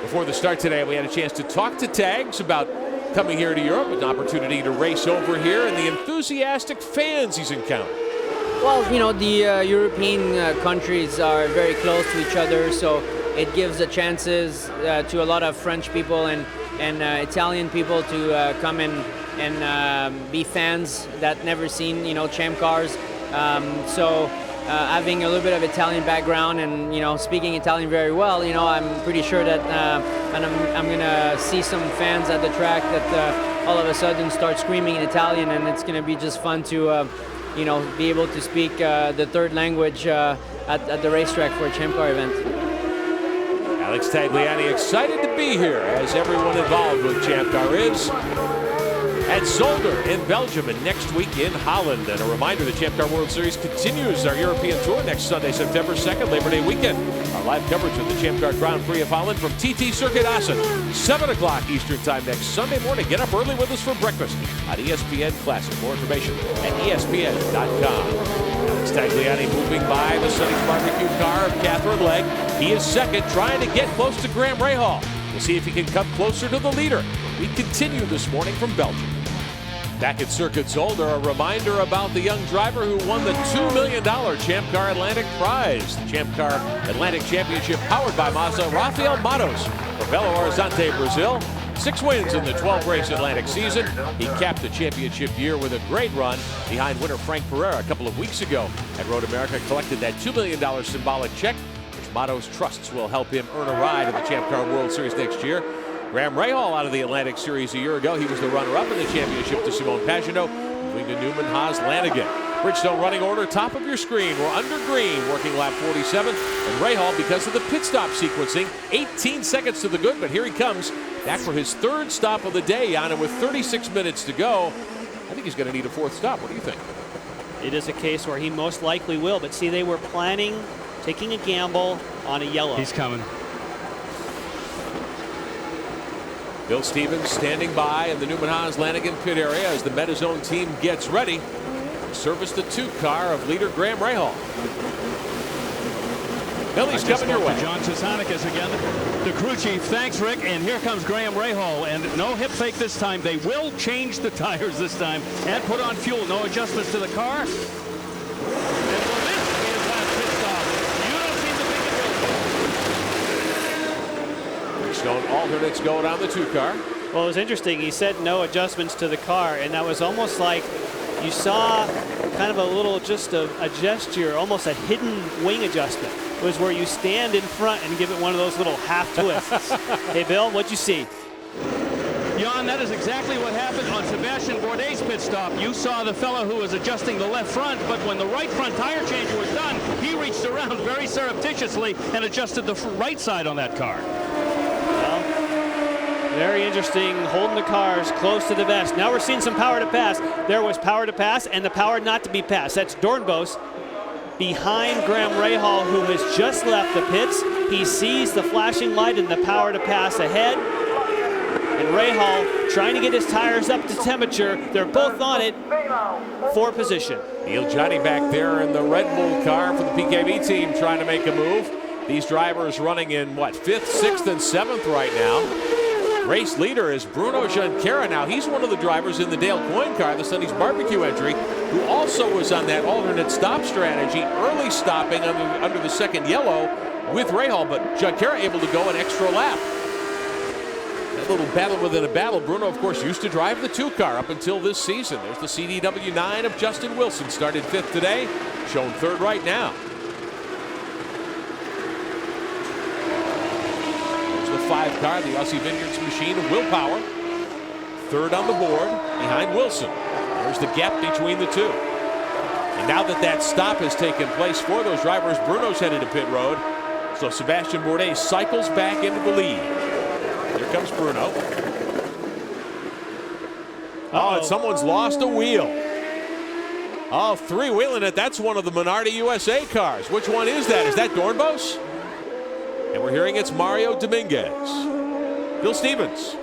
Before the start today, we had a chance to talk to Tags about coming here to Europe, an opportunity to race over here, and the enthusiastic fans he's encountered. Well, you know, the European countries are very close to each other, so it gives the chances to a lot of French people and Italian people to come in and be fans that never seen, you know, Champ cars. So having a little bit of Italian background and, you know, speaking Italian very well, you know, I'm pretty sure that and I'm gonna see some fans at the track that all of a sudden start screaming in Italian, and it's gonna be just fun to you know, be able to speak the 3rd language at the racetrack for a Champ Car event. Alex Tagliani excited to be here, as everyone involved with Champ Car is, at Zolder in Belgium and next week in Holland. And a reminder, the Champ Car World Series continues our European Tour next Sunday, September 2nd, Labor Day weekend. Our live coverage of the Champ Car Grand Prix of Holland from TT Circuit Assen, 7 o'clock Eastern Time next Sunday morning. Get up early with us for breakfast on ESPN Classic. More information at ESPN.com. Alex Tagliani moving by the Sonny's Barbecue car of Catherine Legg. He is 2nd, trying to get close to Graham Rahal. We'll see if he can come closer to the leader. We continue this morning from Belgium. Back at Heusden-Zolder, a reminder about the young driver who won the $2 million Champ Car Atlantic prize. The Champ Car Atlantic Championship powered by Mazda, Rafael Matos from Belo Horizonte, Brazil. 6 wins in the 12-race Atlantic season. He capped the championship year with a great run behind winner Frank Pereira a couple of weeks ago at Road America. Collected that $2 million symbolic check, which Matos trusts will help him earn a ride in the Champ Car World Series next year. Graham Rahal out of the Atlantic Series a year ago. He was the runner-up in the championship to Simone Pagenaud. Moving to Newman, Haas, Lanigan. Bridgestone running order, top of your screen. We're under green, working lap 47. And Rahal, because of the pit stop sequencing, 18 seconds to the good, but here he comes back for his 3rd stop of the day, Yana, with 36 minutes to go. I think he's going to need a 4th stop. What do you think? It is a case where he most likely will, but see, they were planning, taking a gamble on a yellow. He's coming. Bill Stevens standing by in the Newman Haas Lanigan pit area as the Metazone team gets ready to service the 2 car of leader Graham Rahal. Billy's coming your way. John Chisanicus again, the crew chief. Thanks, Rick. And here comes Graham Rahal. And no hip fake this time. They will change the tires this time and put on fuel. No adjustments to the car. And so this is last pit stop. You don't see the big Bridgestone alternates going on the 2 car. Well, it was interesting. He said no adjustments to the car, and that was almost like you saw kind of a little, just a gesture, almost a hidden wing adjustment. It was where you stand in front and give it one of those little half twists. Hey, Bill, what'd you see? Jan, that is exactly what happened on Sebastian Bourdais' pit stop. You saw the fellow who was adjusting the left front, but when the right front tire changer was done, he reached around very surreptitiously and adjusted the right side on that car. Well, very interesting, holding the cars close to the vest. Now we're seeing some power to pass. There was power to pass and the power not to be passed. That's Doornbos behind Graham Rahal, who has just left the pits. He sees the flashing light and the power to pass ahead. And Rahal trying to get his tires up to temperature. They're both on it for position. Neil Johnny back there in the Red Bull car for the PKV team trying to make a move. These drivers running in, what, 5th, 6th, and 7th right now. Race leader is Bruno Junqueira. Now, he's one of the drivers in the Dale Coyne car, the Sonny's Barbecue entry, who also was on that alternate stop strategy, early stopping under the 2nd yellow with Rahal, but Junqueira able to go an extra lap. That little battle within a battle. Bruno, of course, used to drive the 2 car up until this season. There's the CDW 9 of Justin Wilson. Started 5th today, shown 3rd right now. There's the 5 car, the Aussie Vineyards machine of Willpower. 3rd on the board behind Wilson. There's the gap between the 2. And now that stop has taken place for those drivers, Bruno's headed to pit road. So Sebastian Bourdais cycles back into the lead. Here comes Bruno. Oh, and someone's lost a wheel. Oh, 3-wheeling it. That's one of the Minardi USA cars. Which one is that? Is that Doornbos? And we're hearing it's Mario Dominguez. Bill Stevens.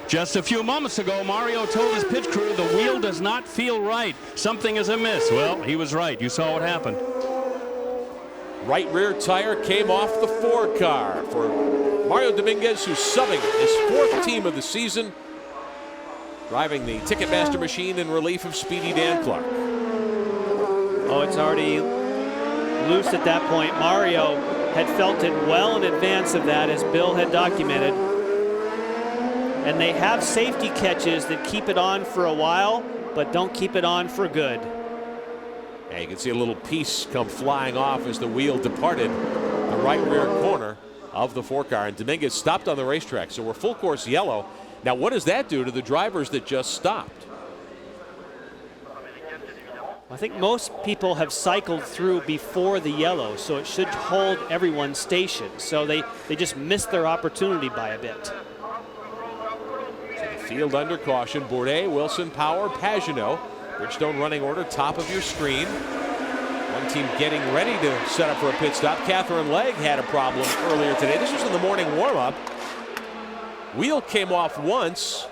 Just a few moments ago, Mario told his pit crew the wheel does not feel right. Something is amiss. Well, he was right. You saw what happened. Right rear tire came off the 4 car for Mario Dominguez, who's subbing his 4th team of the season, driving the Ticketmaster machine in relief of Speedy Dan Clarke. Oh, it's already loose at that point. Mario had felt it well in advance of that, as Bill had documented. And they have safety catches that keep it on for a while, but don't keep it on for good. Yeah, you can see a little piece come flying off as the wheel departed the right rear corner of the 4 car. And Dominguez stopped on the racetrack, so we're full course yellow. Now, what does that do to the drivers that just stopped? I think most people have cycled through before the yellow, so it should hold everyone's station. So they just missed their opportunity by a bit. So the field under caution. Bourdais, Wilson, Power, Pagenaud. Bridgestone running order, top of your screen. One team getting ready to set up for a pit stop. Catherine Legg had a problem earlier today. This was in the morning warm-up. Wheel came off once.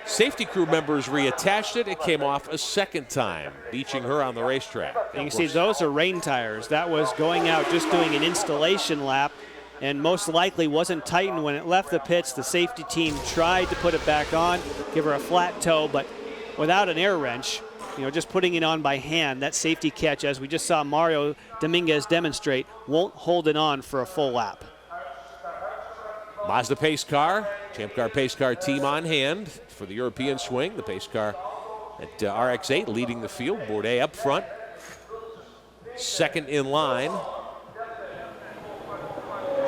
Safety crew members reattached it. It came off a 2nd time, beaching her on the racetrack. And you can see those are rain tires. That was going out, just doing an installation lap and most likely wasn't tightened when it left the pits. The safety team tried to put it back on, give her a flat toe, but without an air wrench, just putting it on by hand, that safety catch, as we just saw Mario Dominguez demonstrate, won't hold it on for a full lap. Mazda pace car, Champ Car pace car team on hand for the European swing. The pace car at RX-8 leading the field. Bourdais up front, second in line.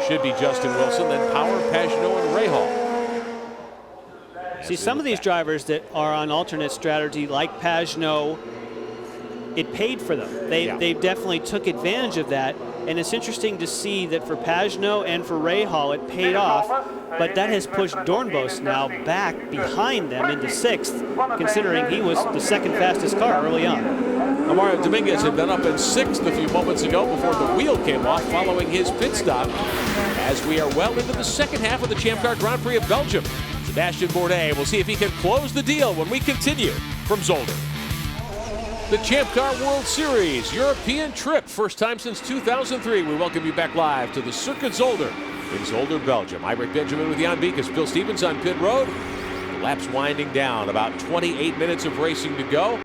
Should be Justin Wilson, then Power, Pagenaud, and Rahal. See, some of these drivers that are on alternate strategy, like Pagenaud, it paid for them. They definitely took advantage of that. And it's interesting to see that for Pagenaud and for Rahal, it paid off. But that has pushed Doornbos now back behind them into 6th, considering he was the second fastest car early on. Mario Dominguez had been up in 6th a few moments ago before the wheel came off following his pit stop, as we are well into the second half of the Champ Car Grand Prix of Belgium. Sebastian Bourdais will see if he can close the deal when we continue from Zolder. The Champ Car World Series European trip, first time since 2003. We welcome you back live to the Circuit Zolder in Zolder, Belgium. I'm Rick Benjamin with Jan Beekes, Bill Stevens on pit road. The lap's winding down, about 28 minutes of racing to go.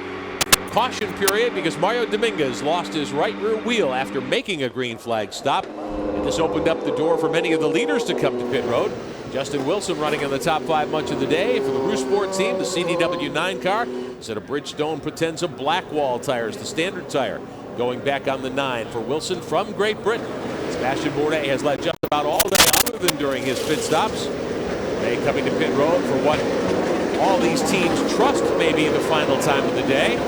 Caution period because Mario Dominguez lost his right rear wheel after making a green flag stop. And this opened up the door for many of the leaders to come to pit road. Justin Wilson running in the top 5 much of the day for the Rousport team, the CDW 9 car. Set of Bridgestone Potenza Blackwall tires, the standard tire, going back on the 9 for Wilson from Great Britain. Sebastian Bourdais has led just about all day other than during his pit stops. They coming to pit road for what all these teams trust may be the final time of the day.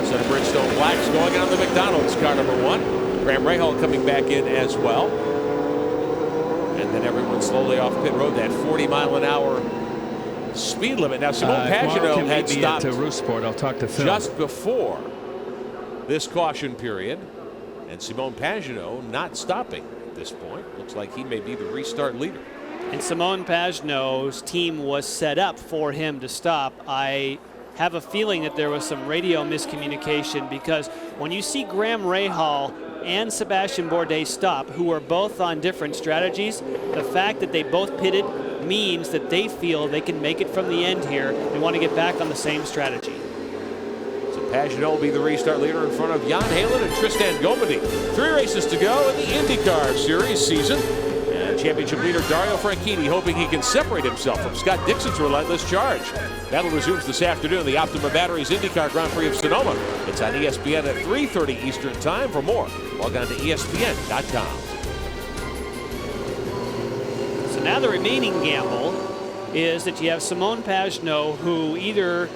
Set of Bridgestone Blacks going on the McDonald's car number 1. Graham Rahal coming back in as well. And then everyone slowly off pit road, that 40-mile-an-hour speed limit. Now, Simone Pagenaud had stopped to Rousport. I'll talk to Phil. Just before this caution period, and Simone Pagenaud not stopping at this point. Looks like he may be the restart leader. And Simone Pagenaud's team was set up for him to stop. I have a feeling that there was some radio miscommunication, because when you see Graham Rahal and Sebastian Bourdais stop, who are both on different strategies, the fact that they both pitted means that they feel they can make it from the end here. They want to get back on the same strategy. So Pagenaud will be the restart leader in front of Jan Heylen and Tristan Gomedy. 3 races to go in the IndyCar Series season. And championship leader Dario Franchitti hoping he can separate himself from Scott Dixon's relentless charge. Battle resumes this afternoon, the Optima Batteries IndyCar Grand Prix of Sonoma. It's on ESPN at 3:30 Eastern Time. For more, log on to ESPN.com. So now the remaining gamble is that you have Simone Pagenaud, who either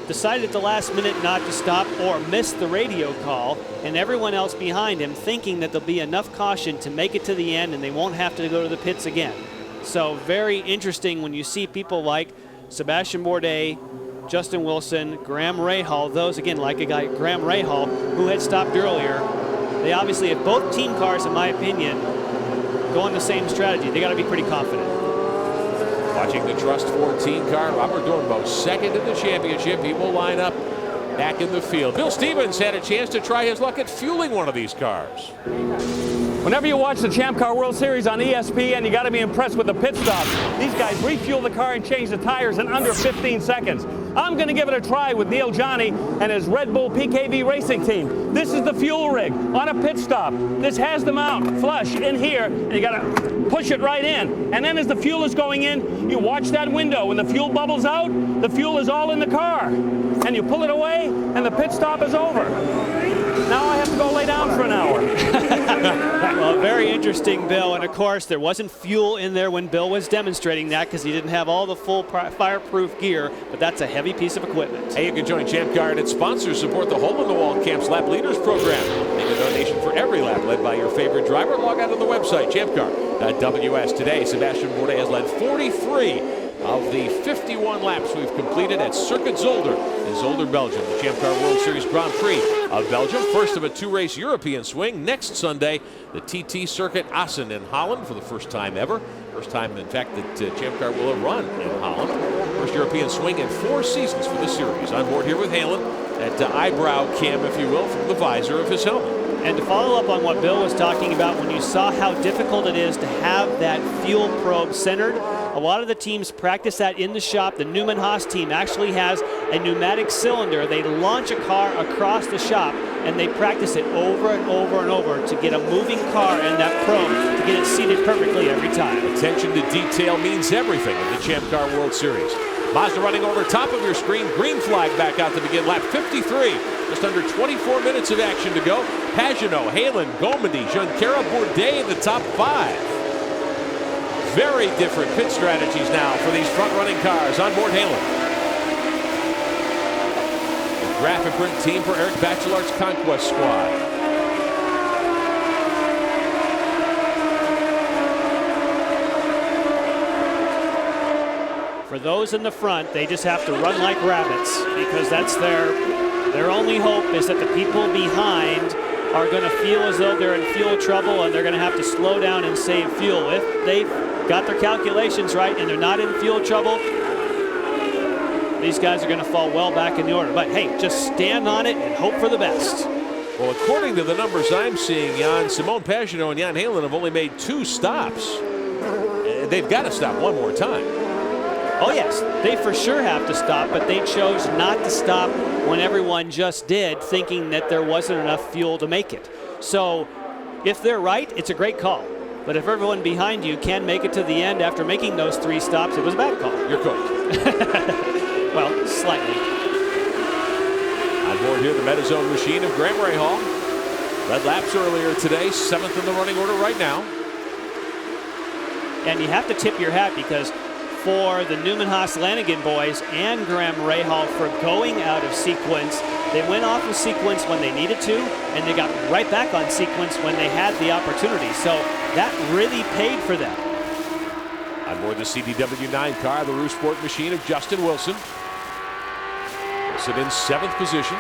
decided at the last minute not to stop or missed the radio call, and everyone else behind him thinking that there'll be enough caution to make it to the end and they won't have to go to the pits again. So very interesting when you see people like Sebastian Bourdais, Justin Wilson, Graham Rahal, those again like a guy, Graham Rahal, who had stopped earlier. They obviously have both team cars, in my opinion, going the same strategy. They got to be pretty confident. Watching the Trust 14 car, Robert Doornbos second in the championship. He will line up back in the field. Bill Stevens had a chance to try his luck at fueling one of these cars. Whenever you watch the Champ Car World Series on ESPN, you got to be impressed with the pit stops. These guys refuel the car and change the tires in under 15 seconds. I'm going to give it a try with Neil Johnny and his Red Bull PKV racing team. This is the fuel rig on a pit stop. This has the mount flush in here, and you got to push it right in. And then as the fuel is going in, you watch that window. When the fuel bubbles out, the fuel is all in the car. And you pull it away, and the pit stop is over. Now I have to go lay down for an hour. Well, very interesting, Bill. And of course, there wasn't fuel in there when Bill was demonstrating that, because he didn't have all the full fireproof gear, but that's a heavy piece of equipment. Hey, you can join Champ Car and its sponsors. Support the Hole in the Wall Camp's Lap Leaders program. Make a donation for every lap led by your favorite driver. Log on to the website, champcar.ws. Today, Sebastian Bourdais has led 43 of the 51 laps we've completed at Circuit Zolder in Zolder, Belgium. The Champ Car World Series Grand Prix of Belgium. First of a 2-race European swing. Next Sunday, the TT Circuit Assen in Holland for the first time ever. First time, in fact, that Champ Car will have run in Holland. First European swing in 4 seasons for the series. On board here with Heylen, that eyebrow cam, if you will, from the visor of his helmet. And to follow up on what Bill was talking about, when you saw how difficult it is to have that fuel probe centered, a lot of the teams practice that in the shop. The Newman-Haas team actually has a pneumatic cylinder. They launch a car across the shop and they practice it over and over and over to get a moving car and that probe to get it seated perfectly every time. Attention to detail means everything in the Champ Car World Series. Mazda running over top of your screen. Green flag back out to begin lap 53. Just under 24 minutes of action to go. Pagenaud, Heylen, Gomendy, Junqueira, Bourdais in the top 5. Very different pit strategies now for these front-running cars on board Heylen. The graphic print team for Eric Bachelart's Conquest squad. For those in the front, they just have to run like rabbits because that's their only hope is that the people behind are going to feel as though they're in fuel trouble and they're going to have to slow down and save fuel. If they've got their calculations right and they're not in fuel trouble, these guys are going to fall well back in the order. But hey, just stand on it and hope for the best. Well, according to the numbers I'm seeing, Jan, Simone Pagenaud and Jan Heylen have only made 2 stops. They've got to stop one more time. Oh yes, they for sure have to stop, but they chose not to stop when everyone just did, thinking that there wasn't enough fuel to make it. So if they're right, it's a great call. But if everyone behind you can make it to the end after making those 3 stops, it was a bad call. You're cooked. Well, slightly. On board here, the Metazone machine of Graham Rahal. Red laps earlier today, 7th in the running order right now. And you have to tip your hat because for the Newman-Haas Lanigan boys and Graham Rahal for going out of sequence. They went off of sequence when they needed to, and they got right back on sequence when they had the opportunity. So that really paid for them. On board the CDW9 car, the Roost Sport machine of Justin Wilson. Wilson in 7th position.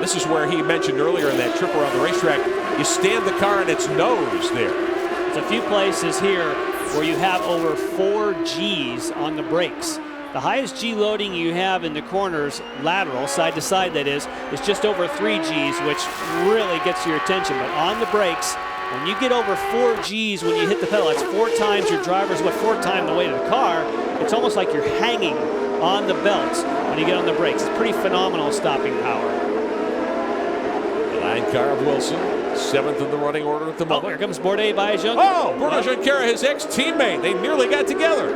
This is where he mentioned earlier in that trip around the racetrack, you stand the car in its nose there. There's a few places here where you have over 4 Gs on the brakes. The highest G loading you have in the corners, lateral, side to side that is just over 3 Gs, which really gets your attention. But on the brakes, when you get over 4 Gs when you hit the pedal, that's 4 times your driver's weight, 4 times the weight of the car. It's almost like you're hanging on the belts when you get on the brakes. It's pretty phenomenal stopping power. The 9 car of Wilson. 7th in the running order at the moment. Oh, here comes Bourdais by Junqueira. Oh, Bruno Junqueira, his ex-teammate. They nearly got together.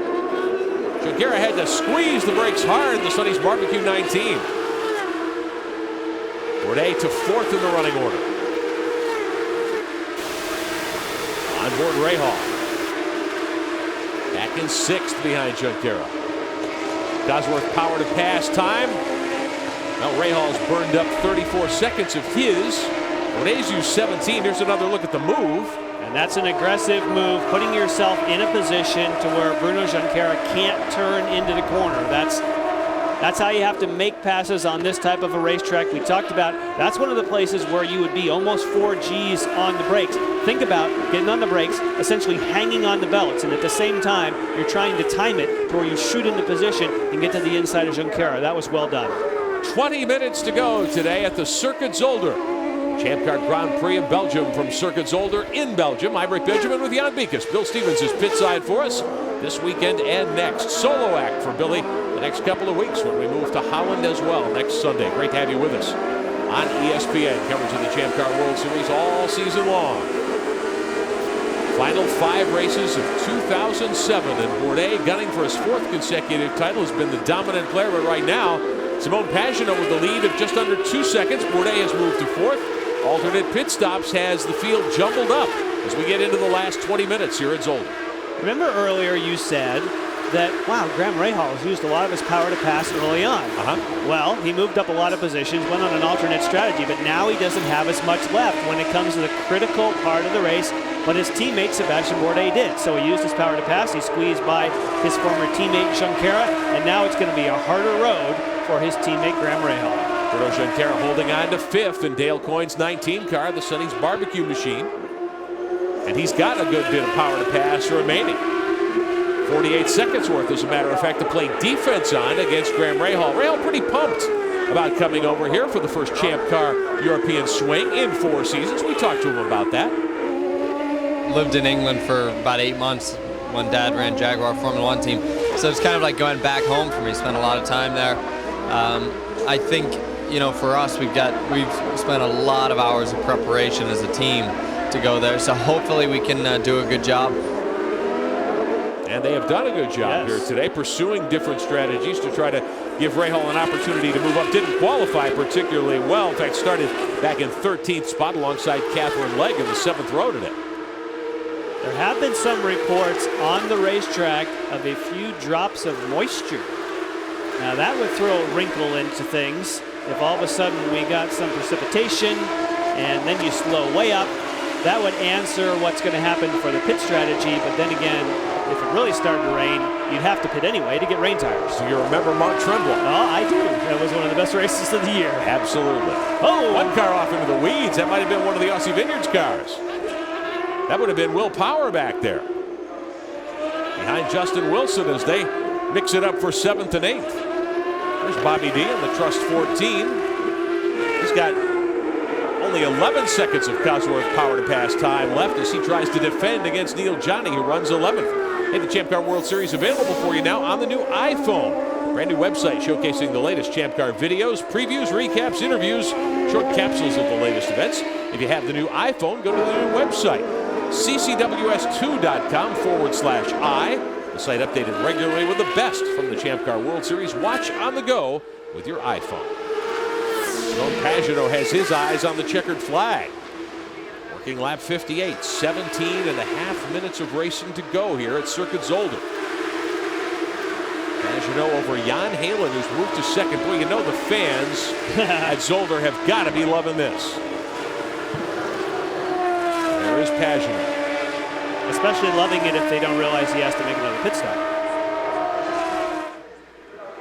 Junqueira had to squeeze the brakes hard in the Sonny's Barbecue 19. Bourdais to 4th in the running order. On board Rahal. Back in 6th behind Junqueira. Cosworth power to pass time. Well, Rahal's burned up 34 seconds of his. Bourdais used 17. Here's another look at the move. And that's an aggressive move, putting yourself in a position to where Bruno Junqueira can't turn into the corner. That's how you have to make passes on this type of a racetrack. We talked about that's one of the places where you would be almost 4 Gs on the brakes. Think about getting on the brakes, essentially hanging on the belts, and at the same time, you're trying to time it to where you shoot into position and get to the inside of Junqueira. That was well done. 20 minutes to go today at the Heusden-Zolder. Champ Car Grand Prix of Belgium from Heusden-Zolder in Belgium. I'm Rick Benjamin with Jan Beekes. Bill Stevens is pit side for us this weekend and next. Solo act for Billy the next couple of weeks when we move to Holland as well next Sunday. Great to have you with us on ESPN. Coverage of the Champ Car World Series all season long. Final 5 races of 2007, and Bourdais, gunning for his 4th consecutive title, has been the dominant player. But right now, Simone Pagenaud with the lead of just under 2 seconds. Bourdais has moved to 4th. Alternate pit stops has the field jumbled up as we get into the last 20 minutes here at Zolder. Remember earlier you said that, wow, Graham Rahal has used a lot of his power to pass early on. Well, he moved up a lot of positions, went on an alternate strategy, but now he doesn't have as much left when it comes to the critical part of the race. But his teammate, Sebastian Bourdais, did. So he used his power to pass. He squeezed by his former teammate, Junqueira, and now it's going to be a harder road for his teammate, Graham Rahal. Bruno Junqueira holding on to 5th in Dale Coyne's 19 car, the Sonny's Barbecue machine. And he's got a good bit of power to pass remaining. 48 seconds worth, as a matter of fact, to play defense on against Graham Rahal. Rahal pretty pumped about coming over here for the first Champ Car European swing in 4 seasons. We talked to him about that. Lived in England for about 8 months when Dad ran Jaguar Formula 1 team. So it's kind of like going back home for me. Spent a lot of time there. I think, you know, for us, we've spent a lot of hours of preparation as a team to go there. So hopefully we can do a good job. And they have done a good job here today, pursuing different strategies to try to give Rahal an opportunity to move up. Didn't qualify particularly well. In fact, started back in 13th spot alongside Catherine Legg in the 7th row today. There have been some reports on the racetrack of a few drops of moisture. Now that would throw a wrinkle into things. If all of a sudden we got some precipitation and then you slow way up, that would answer what's going to happen for the pit strategy. But then again, if it really started to rain, you'd have to pit anyway to get rain tires. So you remember Mark Tremblay? Oh, I do. That was one of the best races of the year. Absolutely. Oh! One car off into the weeds. That might have been one of the Aussie Vineyards cars. That would have been Will Power back there. Behind Justin Wilson as they mix it up for 7th and 8th. There's Bobby D in the Trust 14. He's got only 11 seconds of Cosworth Power to pass time left as he tries to defend against Neil Johnny, who runs 11th. Hey, the Champ Car World Series available for you now on the new iPhone. Brand new website showcasing the latest Champ Car videos, previews, recaps, interviews, short capsules of the latest events. If you have the new iPhone, go to the new website, ccws2.com/i. The site updated regularly with the best from the Champ Car World Series. Watch on the go with your iPhone. Jerome Pagenaud has his eyes on the checkered flag. Working lap 58, 17.5 minutes of racing to go here at Circuit Zolder. Pagenaud over Jan Heylen, who's moved to second. Boy, you know the fans at Zolder have got to be loving this. There is Pagenaud. Especially loving it if they don't realize he has to make another pit stop.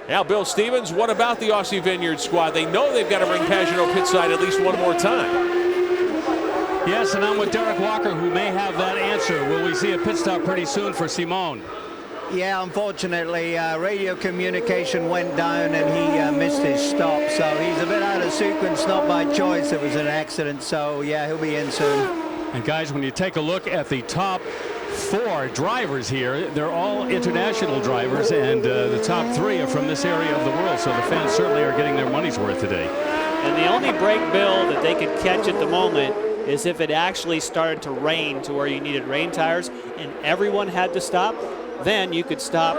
Now, Bill Stevens, what about the Aussie Vineyard squad? They know they've got to bring Pagenaud pitside at least one more time. Yes, and I'm with Derek Walker, who may have that answer. Will we see a pit stop pretty soon for Simone? Yeah, unfortunately, radio communication went down and he missed his stop. So he's a bit out of sequence, not by choice. It was an accident. So, yeah, he'll be in soon. And, guys, when you take a look at the top 4 drivers here, they're all international drivers, and the top 3 are from this area of the world, so the fans certainly are getting their money's worth today. And the only break, Bill, that they could catch at the moment is if it actually started to rain to where you needed rain tires and everyone had to stop, then you could stop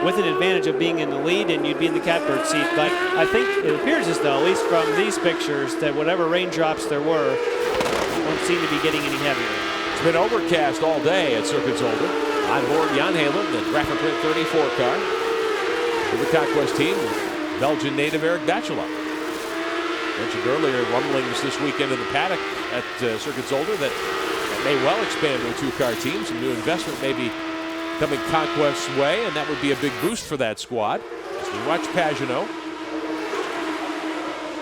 with an advantage of being in the lead and you'd be in the catbird seat. But I think it appears as though, at least from these pictures, that whatever raindrops there were don't seem to be getting any heavier. It's been overcast all day at Circuit Zolder. On board Jan Heylen, the Graphic Print 34 car. For the Conquest team, Belgian native Eric Bachelot. Mentioned earlier, rumblings this weekend in the paddock at Circuit Zolder that may well expand to a 2-car team. Some new investment may be coming Conquest's way, and that would be a big boost for that squad. As we watch Pagenaud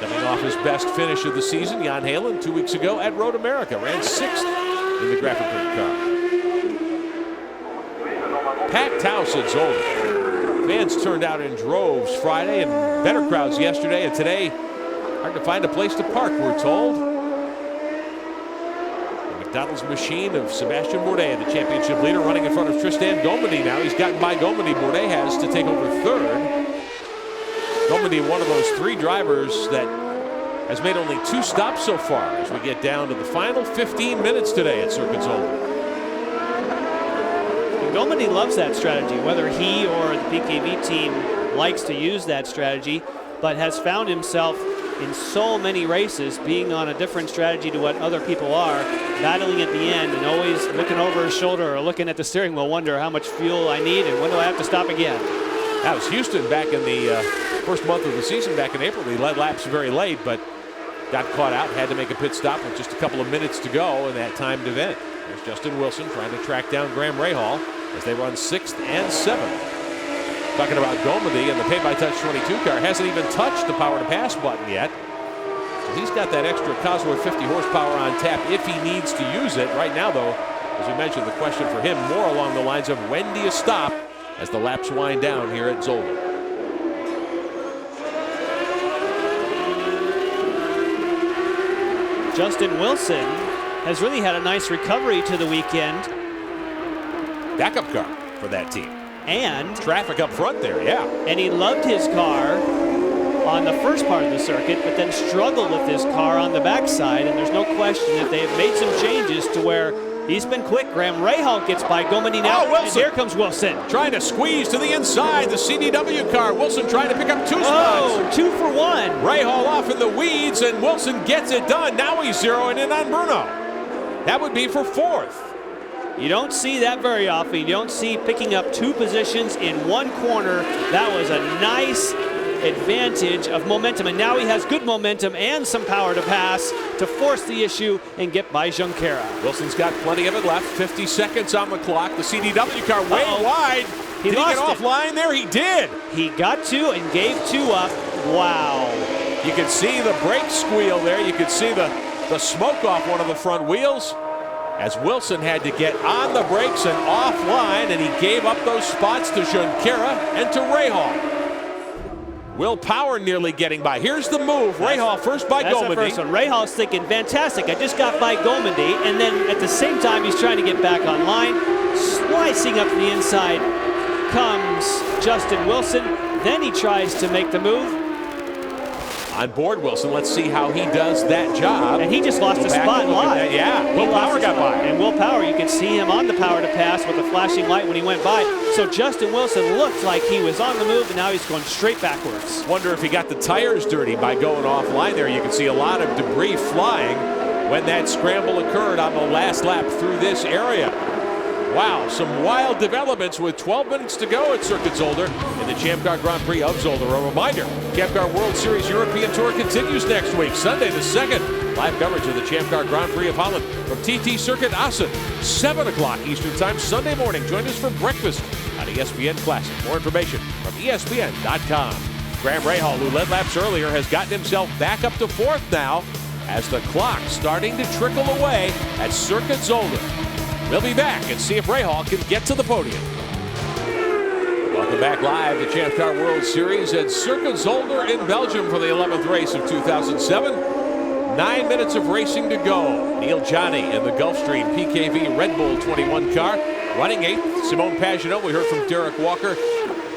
coming off his best finish of the season, Jan Heylen 2 weeks ago at Road America, ran 6th in the Graphic Print car. Packed house at Zolder. Fans turned out in droves Friday and better crowds yesterday, and today hard to find a place to park, we're told. The McDonald's machine of Sebastian Bourdais, the championship leader, running in front of Tristan Domedy now. He's gotten by Domedy. Bourdais has to take over 3rd. Domedy, one of those 3 drivers that has made only 2 stops so far as we get down to the final 15 minutes today at Circuit Zolder. Domedy loves that strategy, whether he or the PKV team likes to use that strategy, but has found himself in so many races being on a different strategy to what other people are, battling at the end and always looking over his shoulder or looking at the steering wheel, wonder how much fuel I need and when do I have to stop again. That was Houston back in the first month of the season back in April. He led laps very late, but got caught out, had to make a pit stop with just a couple of minutes to go in that timed event. There's Justin Wilson trying to track down Graham Rahal as they run 6th and 7th. Talking about Domedy, and the pay-by-touch 22 car hasn't even touched the power-to-pass button yet. So he's got that extra Cosworth 50 horsepower on tap if he needs to use it. Right now, though, as we mentioned, the question for him more along the lines of when do you stop as the laps wind down here at Zolder. Justin Wilson has really had a nice recovery to the weekend. Backup car for that team. And traffic up front there, yeah. And he loved his car on the first part of the circuit, but then struggled with his car on the backside. And there's no question that they have made some changes to where he's been quick. Graham Rahal gets by Gomendi now. Oh, Wilson. And here comes Wilson. Trying to squeeze to the inside, the CDW car. Wilson trying to pick up 2 spots. Oh, 2 for 1. Rahal off in the weeds, and Wilson gets it done. Now he's zeroing in on Bruno. That would be for 4th. You don't see that very often. You don't see picking up 2 positions in 1 corner. That was a nice advantage of momentum, and now he has good momentum and some power to pass to force the issue and get by Junqueira. Wilson's got plenty of it left. 50 seconds on the clock. The CDW car way wide. He did he lost get offline there? He did. He got 2 and gave 2 up. Wow. You can see the brake squeal there. You can see the smoke off one of the front wheels as Wilson had to get on the brakes and offline, and he gave up those spots to Junqueira and to Rahal. Will Power nearly getting by. Here's the move. Rahal first by Gomendi. That's the first one. Rahal's thinking, fantastic, I just got by Gomendi, and then at the same time he's trying to get back online. Slicing up the inside comes Justin Wilson. Then he tries to make the move. On board Wilson, let's see how he does that job. And he just lost a spot live. Yeah, Will Power got by. And Will Power, you can see him on the power to pass with a flashing light when he went by. So Justin Wilson looked like he was on the move, and now he's going straight backwards. Wonder if he got the tires dirty by going offline there. You can see a lot of debris flying when that scramble occurred on the last lap through this area. Wow, some wild developments with 12 minutes to go at Heusden-Zolder in the Champ Car Grand Prix of Zolder. A reminder, Champ Car World Series European Tour continues next week, Sunday the 2nd. Live coverage of the Champ Car Grand Prix of Holland from TT Circuit Assen, 7 o'clock Eastern Time, Sunday morning. Join us for breakfast on ESPN Classic. More information from ESPN.com. Graham Rahal, who led laps earlier, has gotten himself back up to 4th now as the clock starting to trickle away at Heusden-Zolder. We'll be back and see if Rahal can get to the podium. Welcome back live to Champ Car World Series at Heusden-Zolder in Belgium for the 11th race of 2007. 9 minutes of racing to go. Neil Johnny in the Gulfstream PKV Red Bull 21 car. Running 8th, Simone Pagenaud. We heard from Derek Walker.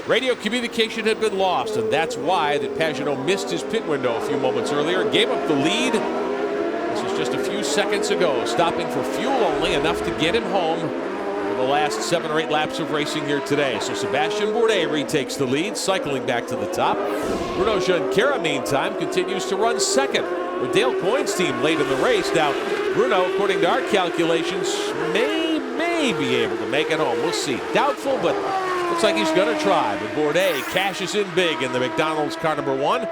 Radio communication had been lost, and that's why that Pagenaud missed his pit window a few moments earlier. Gave up the lead. This was just a few seconds ago, stopping for fuel only, enough to get him home for the last 7 or 8 laps of racing here today. So Sebastian Bourdais retakes the lead, cycling back to the top. Bruno Junqueira, meantime, continues to run 2nd with Dale Coyne's team late in the race. Now, Bruno, according to our calculations, may be able to make it home. We'll see. Doubtful, but looks like he's going to try. But Bourdais cashes in big in the McDonald's car number 1.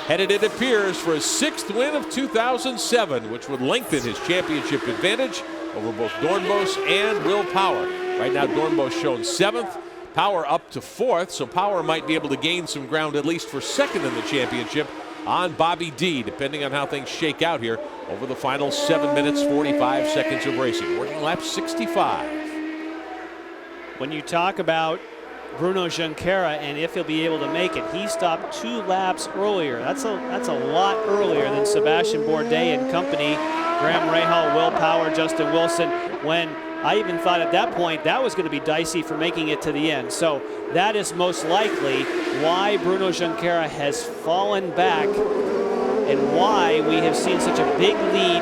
Headed, it appears, for his 6th win of 2007, which would lengthen his championship advantage over both Doornbos and Will Power. Right now, Doornbos shown 7th, Power up to 4th, so Power might be able to gain some ground at least for 2nd in the championship on Bobby D, depending on how things shake out here over the final 7 minutes, 45 seconds of racing. Working lap 65. When you talk about Bruno Junqueira and if he'll be able to make it, he stopped 2 laps earlier. That's a lot earlier than Sebastian Bourdais and company, Graham Rahal, Will Power, Justin Wilson, when I even thought at that point that was going to be dicey for making it to the end. So that is most likely why Bruno Junqueira has fallen back and why we have seen such a big lead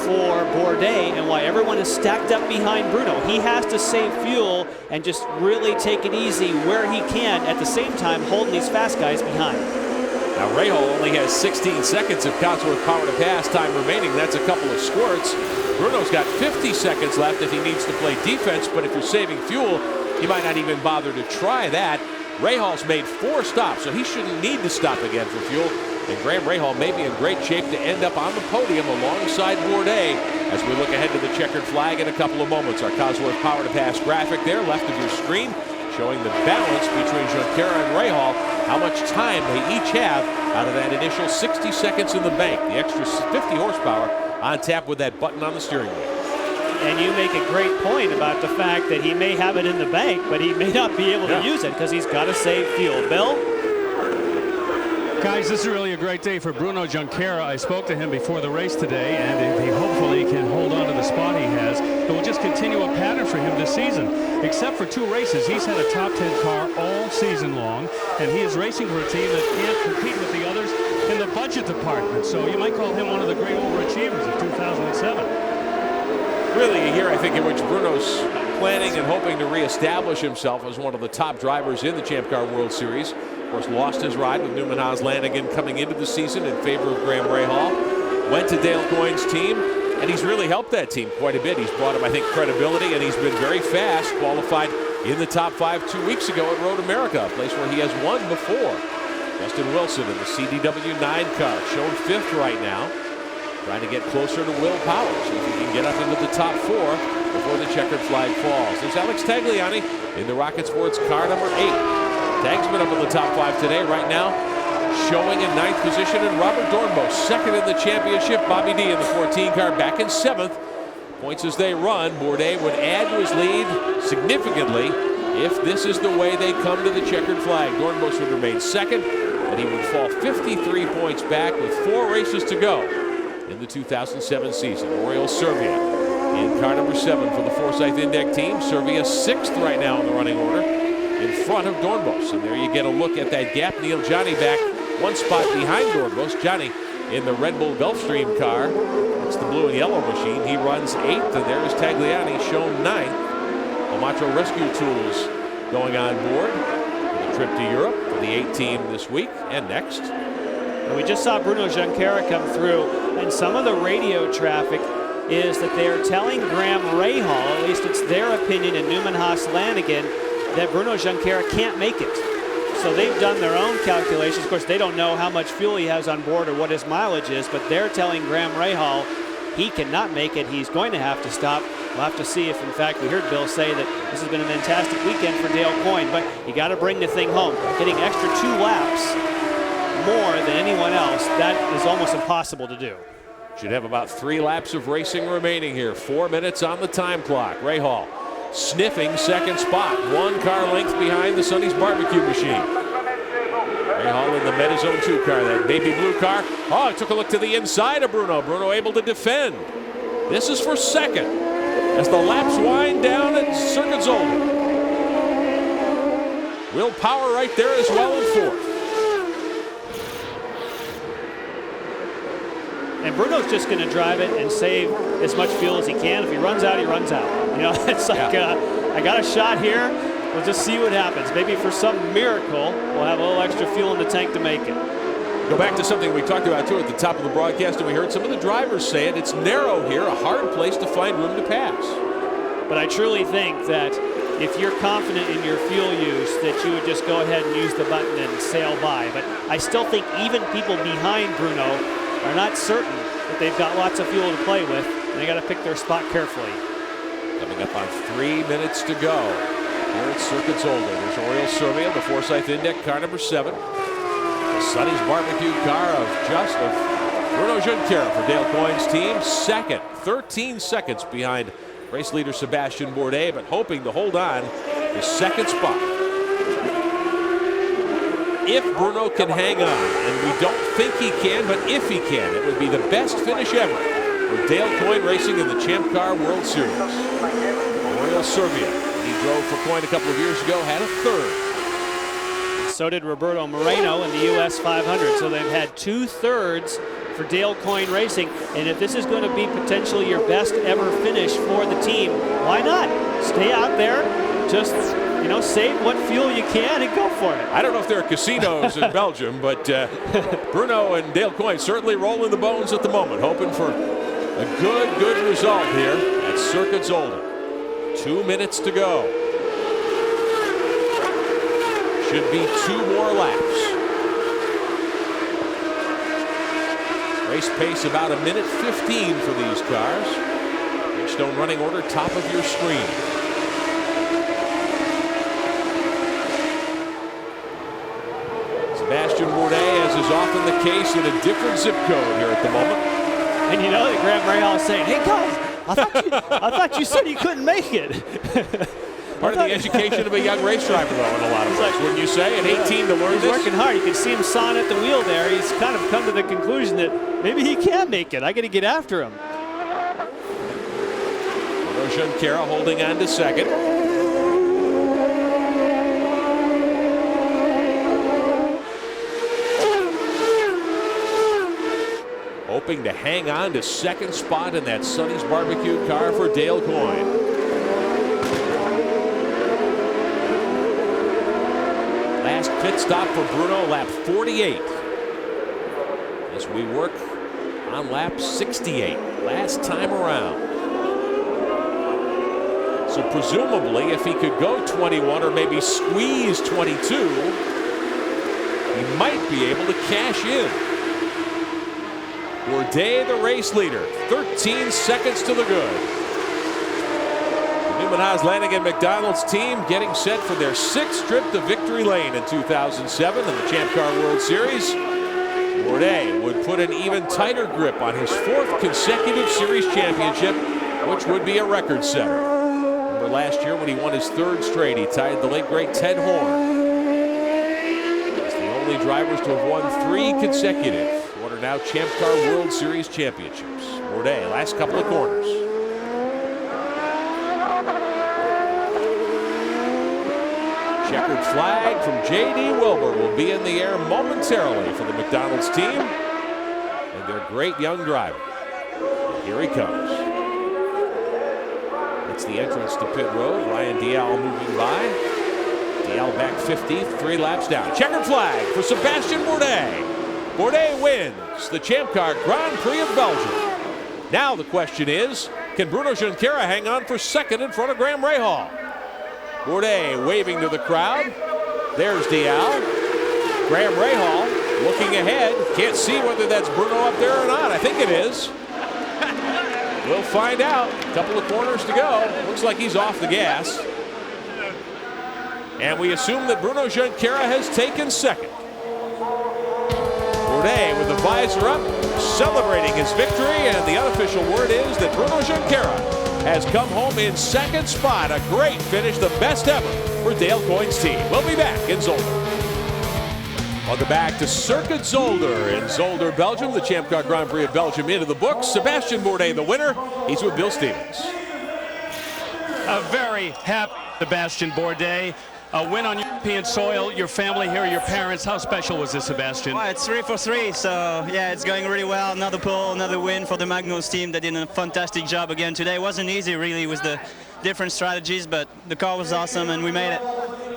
for Bourdais and why everyone is stacked up behind Bruno. He has to save fuel and just really take it easy where he can, at the same time holding these fast guys behind. Now Rahal only has 16 seconds of Cosworth power to pass time remaining. That's a couple of squirts. Bruno's got 50 seconds left if he needs to play defense, but if you're saving fuel, he might not even bother to try that. Rahal's made 4 stops, so he shouldn't need to stop again for fuel. And Graham Rahal may be in great shape to end up on the podium alongside Bourdais as we look ahead to the checkered flag in a couple of moments. Our Cosworth power to pass graphic there, left of your screen, showing the balance between Junqueira and Rahal, how much time they each have out of that initial 60 seconds in the bank. The extra 50 horsepower on tap with that button on the steering wheel. And you make a great point about the fact that he may have it in the bank, but he may not be able to use it because he's got to save fuel. Bill? Guys, this is really a great day for Bruno Junqueira. I spoke to him before the race today, and he hopefully can hold on to the spot he has. It will just continue a pattern for him this season. Except for 2 races, he's had a top 10 car all season long, and he is racing for a team that can't compete with the others in the budget department. So you might call him one of the great overachievers of 2007. Really a year, I think, in which Bruno's planning and hoping to reestablish himself as one of the top drivers in the Champ Car World Series. Of course, lost his ride with Newman Haas-Lanigan coming into the season in favor of Graham Rahal. Went to Dale Coyne's team, and he's really helped that team quite a bit. He's brought him, I think, credibility, and he's been very fast. Qualified in the top 5 2 weeks ago at Road America, a place where he has won before. Justin Wilson in the CDW 9 car, shown 5th right now. Trying to get closer to Will Power, see if he can get up into the top 4 before the checkered flag falls. There's Alex Tagliani in the Rocket Sports car number 8. Tag's been up in the top 5 today. Right now, showing in 9th position, and Robert Dornbos 2nd in the championship. Bobby D in the 14 car back in 7th. Points as they run. Bourdais would add to his lead significantly if this is the way they come to the checkered flag. Dornbos would remain 2nd, and he would fall 53 points back with 4 races to go in the 2007 season. Oriol Servia in car number 7 for the Forsyth Indyk team. Servia 6th right now in the running order, in front of Dornbos. And there you get a look at that gap. Neil Johnny back 1 spot behind Dornbos. Johnny in the Red Bull Gulfstream car. It's the blue and yellow machine. He runs 8th, and there is Tagliani shown 9th. Omatro Rescue Tools going on board for the trip to Europe for the 8 team this week and next. And we just saw Bruno Junqueira come through, and some of the radio traffic is that they are telling Graham Rahal, at least it's their opinion, and Newman Haas-Lanigan, that Bruno Junqueira can't make it. So they've done their own calculations. Of course, they don't know how much fuel he has on board or what his mileage is, but they're telling Graham Rahal he cannot make it. He's going to have to stop. We'll have to see if, in fact, we heard Bill say that this has been a fantastic weekend for Dale Coyne, but you got to bring the thing home. Getting extra 2 laps more than anyone else, that is almost impossible to do. Should have about 3 laps of racing remaining here. 4 minutes on the time clock. Rahal sniffing 2nd spot, 1 car length behind the Sonny's barbecue machine. Rahal in the Metazone 2 car, that baby blue car. Oh, it took a look to the inside of Bruno. Bruno able to defend. This is for 2nd as the laps wind down at Heusden-Zolder. Will Power right there as well in 4th. And Bruno's just going to drive it and save as much fuel as he can. If he runs out, he runs out. You know, it's like, I got a shot here. We'll just see what happens. Maybe for some miracle, we'll have a little extra fuel in the tank to make it. Go back to something we talked about, too, at the top of the broadcast, and we heard some of the drivers say it. It's narrow here, a hard place to find room to pass. But I truly think that if you're confident in your fuel use, that you would just go ahead and use the button and sail by. But I still think even people behind Bruno are not certain that they've got lots of fuel to play with, and they got to pick their spot carefully. Coming up on 3 minutes to go here at Heusden-Zolder. There's Oriol Servia, the Forsyth Indyk car number 7. The Sonny's barbecue car of Bruno Junqueira for Dale Coyne's team. 2nd, 13 seconds behind race leader Sebastian Bourdais, but hoping to hold on the 2nd spot. If Bruno can hang on, and we don't think he can, but if he can, it would be the best finish ever for Dale Coyne racing in the Champ Car World Series. Oriol Servia, he drove for Coyne a couple of years ago, had a 3rd. So did Roberto Moreno in the US 500. So they've had 2 thirds for Dale Coyne Racing. And if this is going to be potentially your best ever finish for the team, why not? Stay out there, just, you know, save what fuel you can and go for it. I don't know if there are casinos in Belgium, but Bruno and Dale Coyne certainly rolling the bones at the moment, hoping for a good result here at Heusden-Zolder. 2 minutes to go. Should be 2 more laps. Race pace about 1:15 for these cars. Bridgestone running order, top of your screen. Sebastian Bourdais, as is often the case, in a different zip code here at the moment. And you know that Graham Rahal is saying, hey guys, I thought you said you couldn't make it. Part of the education of a young race driver, though, in a lot of ways, wouldn't you say? At 18 to learn He's this? working hard. You can see him sawing at the wheel there. He's kind of come to the conclusion that maybe he can make it. I got to get after him. Junqueira holding on to second. Hoping to hang on to second spot in that Sonny's Barbecue car for Dale Coyne. Last pit stop for Bruno, lap 48. As we work on lap 68, last time around. So presumably, if he could go 21 or maybe squeeze 22, he might be able to cash in. Bourdais, the race leader, 13 seconds to the good. The Newman-Haas-Lanigan McDonald's team getting set for their 6th trip to victory lane in 2007 in the Champ Car World Series. Bourdais would put an even tighter grip on his 4th consecutive series championship, which would be a record setter. Last year when he won his 3rd straight, he tied the late great Ted Horn. He's the only drivers to have won 3 consecutive, what are now Champ Car World Series championships. Bourdais, last couple of corners. Checkered flag from J.D. Wilbur will be in the air momentarily for the McDonald's team and their great young driver. And here he comes. It's the entrance to pit road. Ryan Dial moving by. Dial back 50, 3 laps down. Checkered flag for Sebastian Bourdais. Bourdais wins the Champ Car Grand Prix of Belgium. Now the question is, can Bruno Junqueira hang on for 2nd in front of Graham Rahal? Bourdais waving to the crowd. There's Dial. Graham Rahal looking ahead. Can't see whether that's Bruno up there or not. I think it is. We'll find out. A couple of corners to go. Looks like he's off the gas. And we assume that Bruno Junqueira has taken 2nd. Bourdais with the visor up, celebrating his victory, and the unofficial word is that Bruno Junqueira has come home in 2nd spot. A great finish, the best ever for Dale Coyne's team. We'll be back in Zolder. Welcome back to Circuit Zolder in Zolder, Belgium. The Champ Car Grand Prix of Belgium into the books. Sebastian Bourdais, the winner. He's with Bill Stevens. A very happy Sebastian Bourdais. A win on European soil. Your family here, your parents. How special was this, Sebastian? Well, it's 3 for 3, so yeah, it's going really well. Another pole, another win for the Magnus team. They did a fantastic job again today. It wasn't easy, really, with the different strategies, but the car was awesome, and we made it.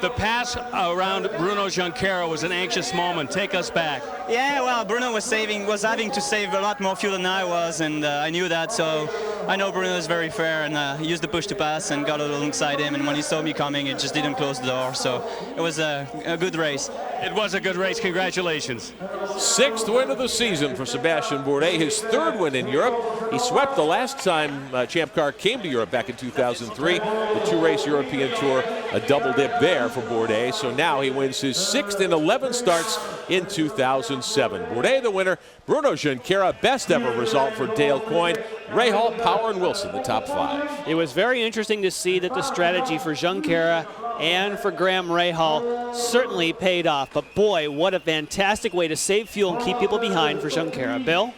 The pass around Bruno Junqueira was an anxious moment. Take us back. Yeah, well, Bruno was having to save a lot more fuel than I was, and I knew that, so I know Bruno is very fair, and he used the push to pass and got alongside him, and when he saw me coming, it just didn't close the door, so it was a good race. It was a good race. Congratulations. 6th win of the season for Sebastian Bourdais, his 3rd win in Europe. He swept the last time Champ Car came to Europe back in 2003, the 2-race European Tour, a double dip there for Bourdais. So now he wins his 6th in 11 starts in 2007. Bourdais the winner. Bruno Junqueira, best ever result for Dale Coyne. Rahal, Power, and Wilson, the top 5. It was very interesting to see that the strategy for Junqueira and for Graham Rahal certainly paid off. But boy, what a fantastic way to save fuel and keep people behind for Junqueira. Bill?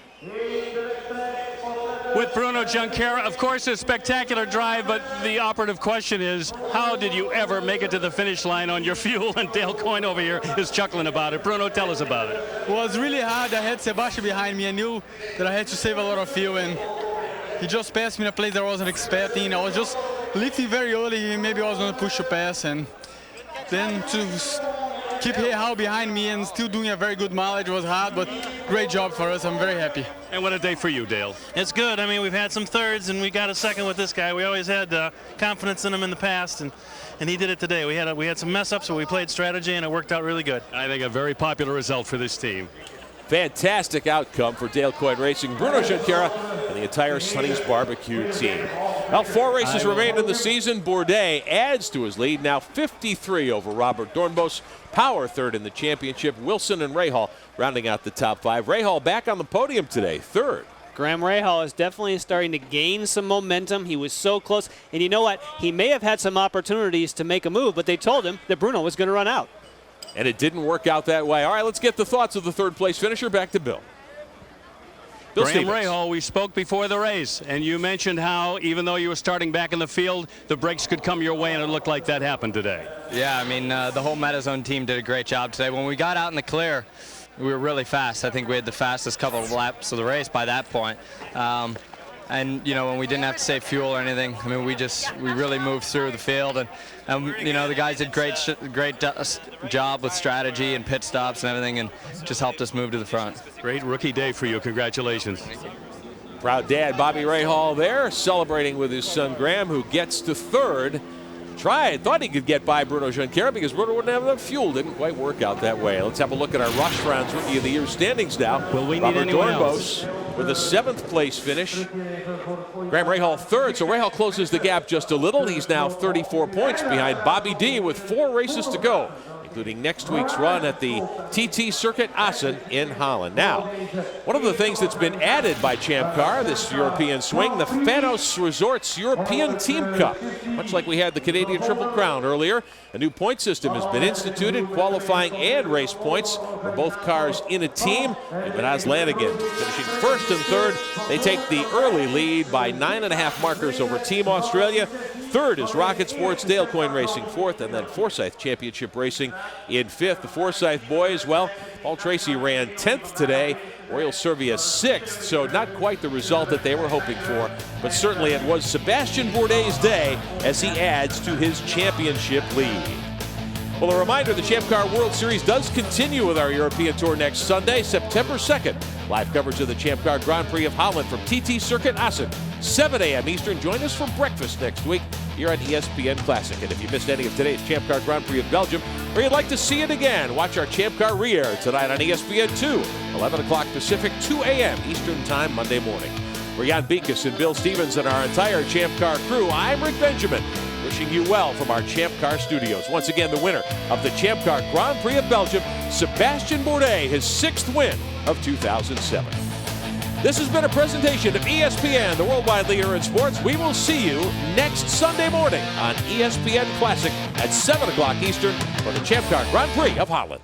With Bruno Junqueira, of course, a spectacular drive, but the operative question is, how did you ever make it to the finish line on your fuel? And Dale Coyne over here is chuckling about it. Bruno, tell us about it. Well, it was really hard. I had Sebastian behind me. I knew that I had to save a lot of fuel, and he just passed me in a place that I wasn't expecting. I was just lifting very early. Maybe I was going to push a pass, and then to keep Rahal behind me and still doing a very good mileage was hard, but great job for us. I'm very happy. And what a day for you, Dale. It's good. I mean, we've had some thirds, and we got a 2nd with this guy. We always had confidence in him in the past, and he did it today. We had some mess ups, but we played strategy, and it worked out really good. I think a very popular result for this team. Fantastic outcome for Dale Coyne Racing, Bruno Junqueira, and the entire Sonny's Barbecue team. Well, 4 races remain in the season. Bourdais adds to his lead, now 53 over Robert Dornbos. Power 3rd in the championship. Wilson and Rahal rounding out the top 5. Rahal back on the podium today, 3rd. Graham Rahal is definitely starting to gain some momentum. He was so close. And you know what? He may have had some opportunities to make a move, but they told him that Bruno was going to run out. And it didn't work out that way. All right, let's get the thoughts of the third-place finisher. Back to Bill. Graham Rahal, we spoke before the race, and you mentioned how even though you were starting back in the field, the breaks could come your way, and it looked like that happened today. Yeah, I mean, the whole Metazone team did a great job today. When we got out in the clear, we were really fast. I think we had the fastest couple of laps of the race by that point. And, you know, when we didn't have to save fuel or anything, I mean, we really moved through the field. And you know, the guys did great job with strategy and pit stops and everything, and just helped us move to the front. Great rookie day for you. Congratulations. Proud dad Bobby Rahal there, celebrating with his son Graham, who gets to third. Thought he could get by Bruno Junqueira because Bruno wouldn't have enough fuel. Didn't quite work out that way. Let's have a look at our Rush Rounds Rookie of the Year standings now. Will we need Robert anyone Dornbos else? with a 7th place finish. Graham Rahal third, so Rahal closes the gap just a little. He's now 34 points behind Bobby D with 4 races to go, including next week's run at the TT Circuit Assen in Holland. Now, one of the things that's been added by Champ Car this European swing, the Phanos Resorts European Team Cup. Much like we had the Canadian Triple Crown earlier, a new point system has been instituted, qualifying and race points for both cars in a team. And Manaz Lanigan finishing first and third. They take the early lead by 9.5 markers over Team Australia. Third is Rocket Sports, Dale Coyne Racing fourth, and then Forsyth Championship Racing in fifth. The Forsyth boys, well, Paul Tracy ran 10th today. Royal Servia 6th, so not quite the result that they were hoping for, but certainly it was Sebastian Bourdais' day as he adds to his championship lead. Well, a reminder, the Champ Car World Series does continue with our European Tour next Sunday, September 2nd. Live coverage of the Champ Car Grand Prix of Holland from TT Circuit Assen, 7 a.m. Eastern. Join us for breakfast next week here on ESPN Classic. And if you missed any of today's Champ Car Grand Prix of Belgium, or you'd like to see it again, watch our Champ Car re-air tonight on ESPN 2, 11 o'clock Pacific, 2 a.m. Eastern Time, Monday morning. For Jan Beekes and Bill Stevens and our entire Champ Car crew, I'm Rick Benjamin, wishing you well from our Champ Car studios. Once again, the winner of the Champ Car Grand Prix of Belgium, Sebastian Bourdais, his 6th win of 2007. This has been a presentation of ESPN, the worldwide leader in sports. We will see you next Sunday morning on ESPN Classic at 7 o'clock Eastern for the Champ Car Grand Prix of Holland.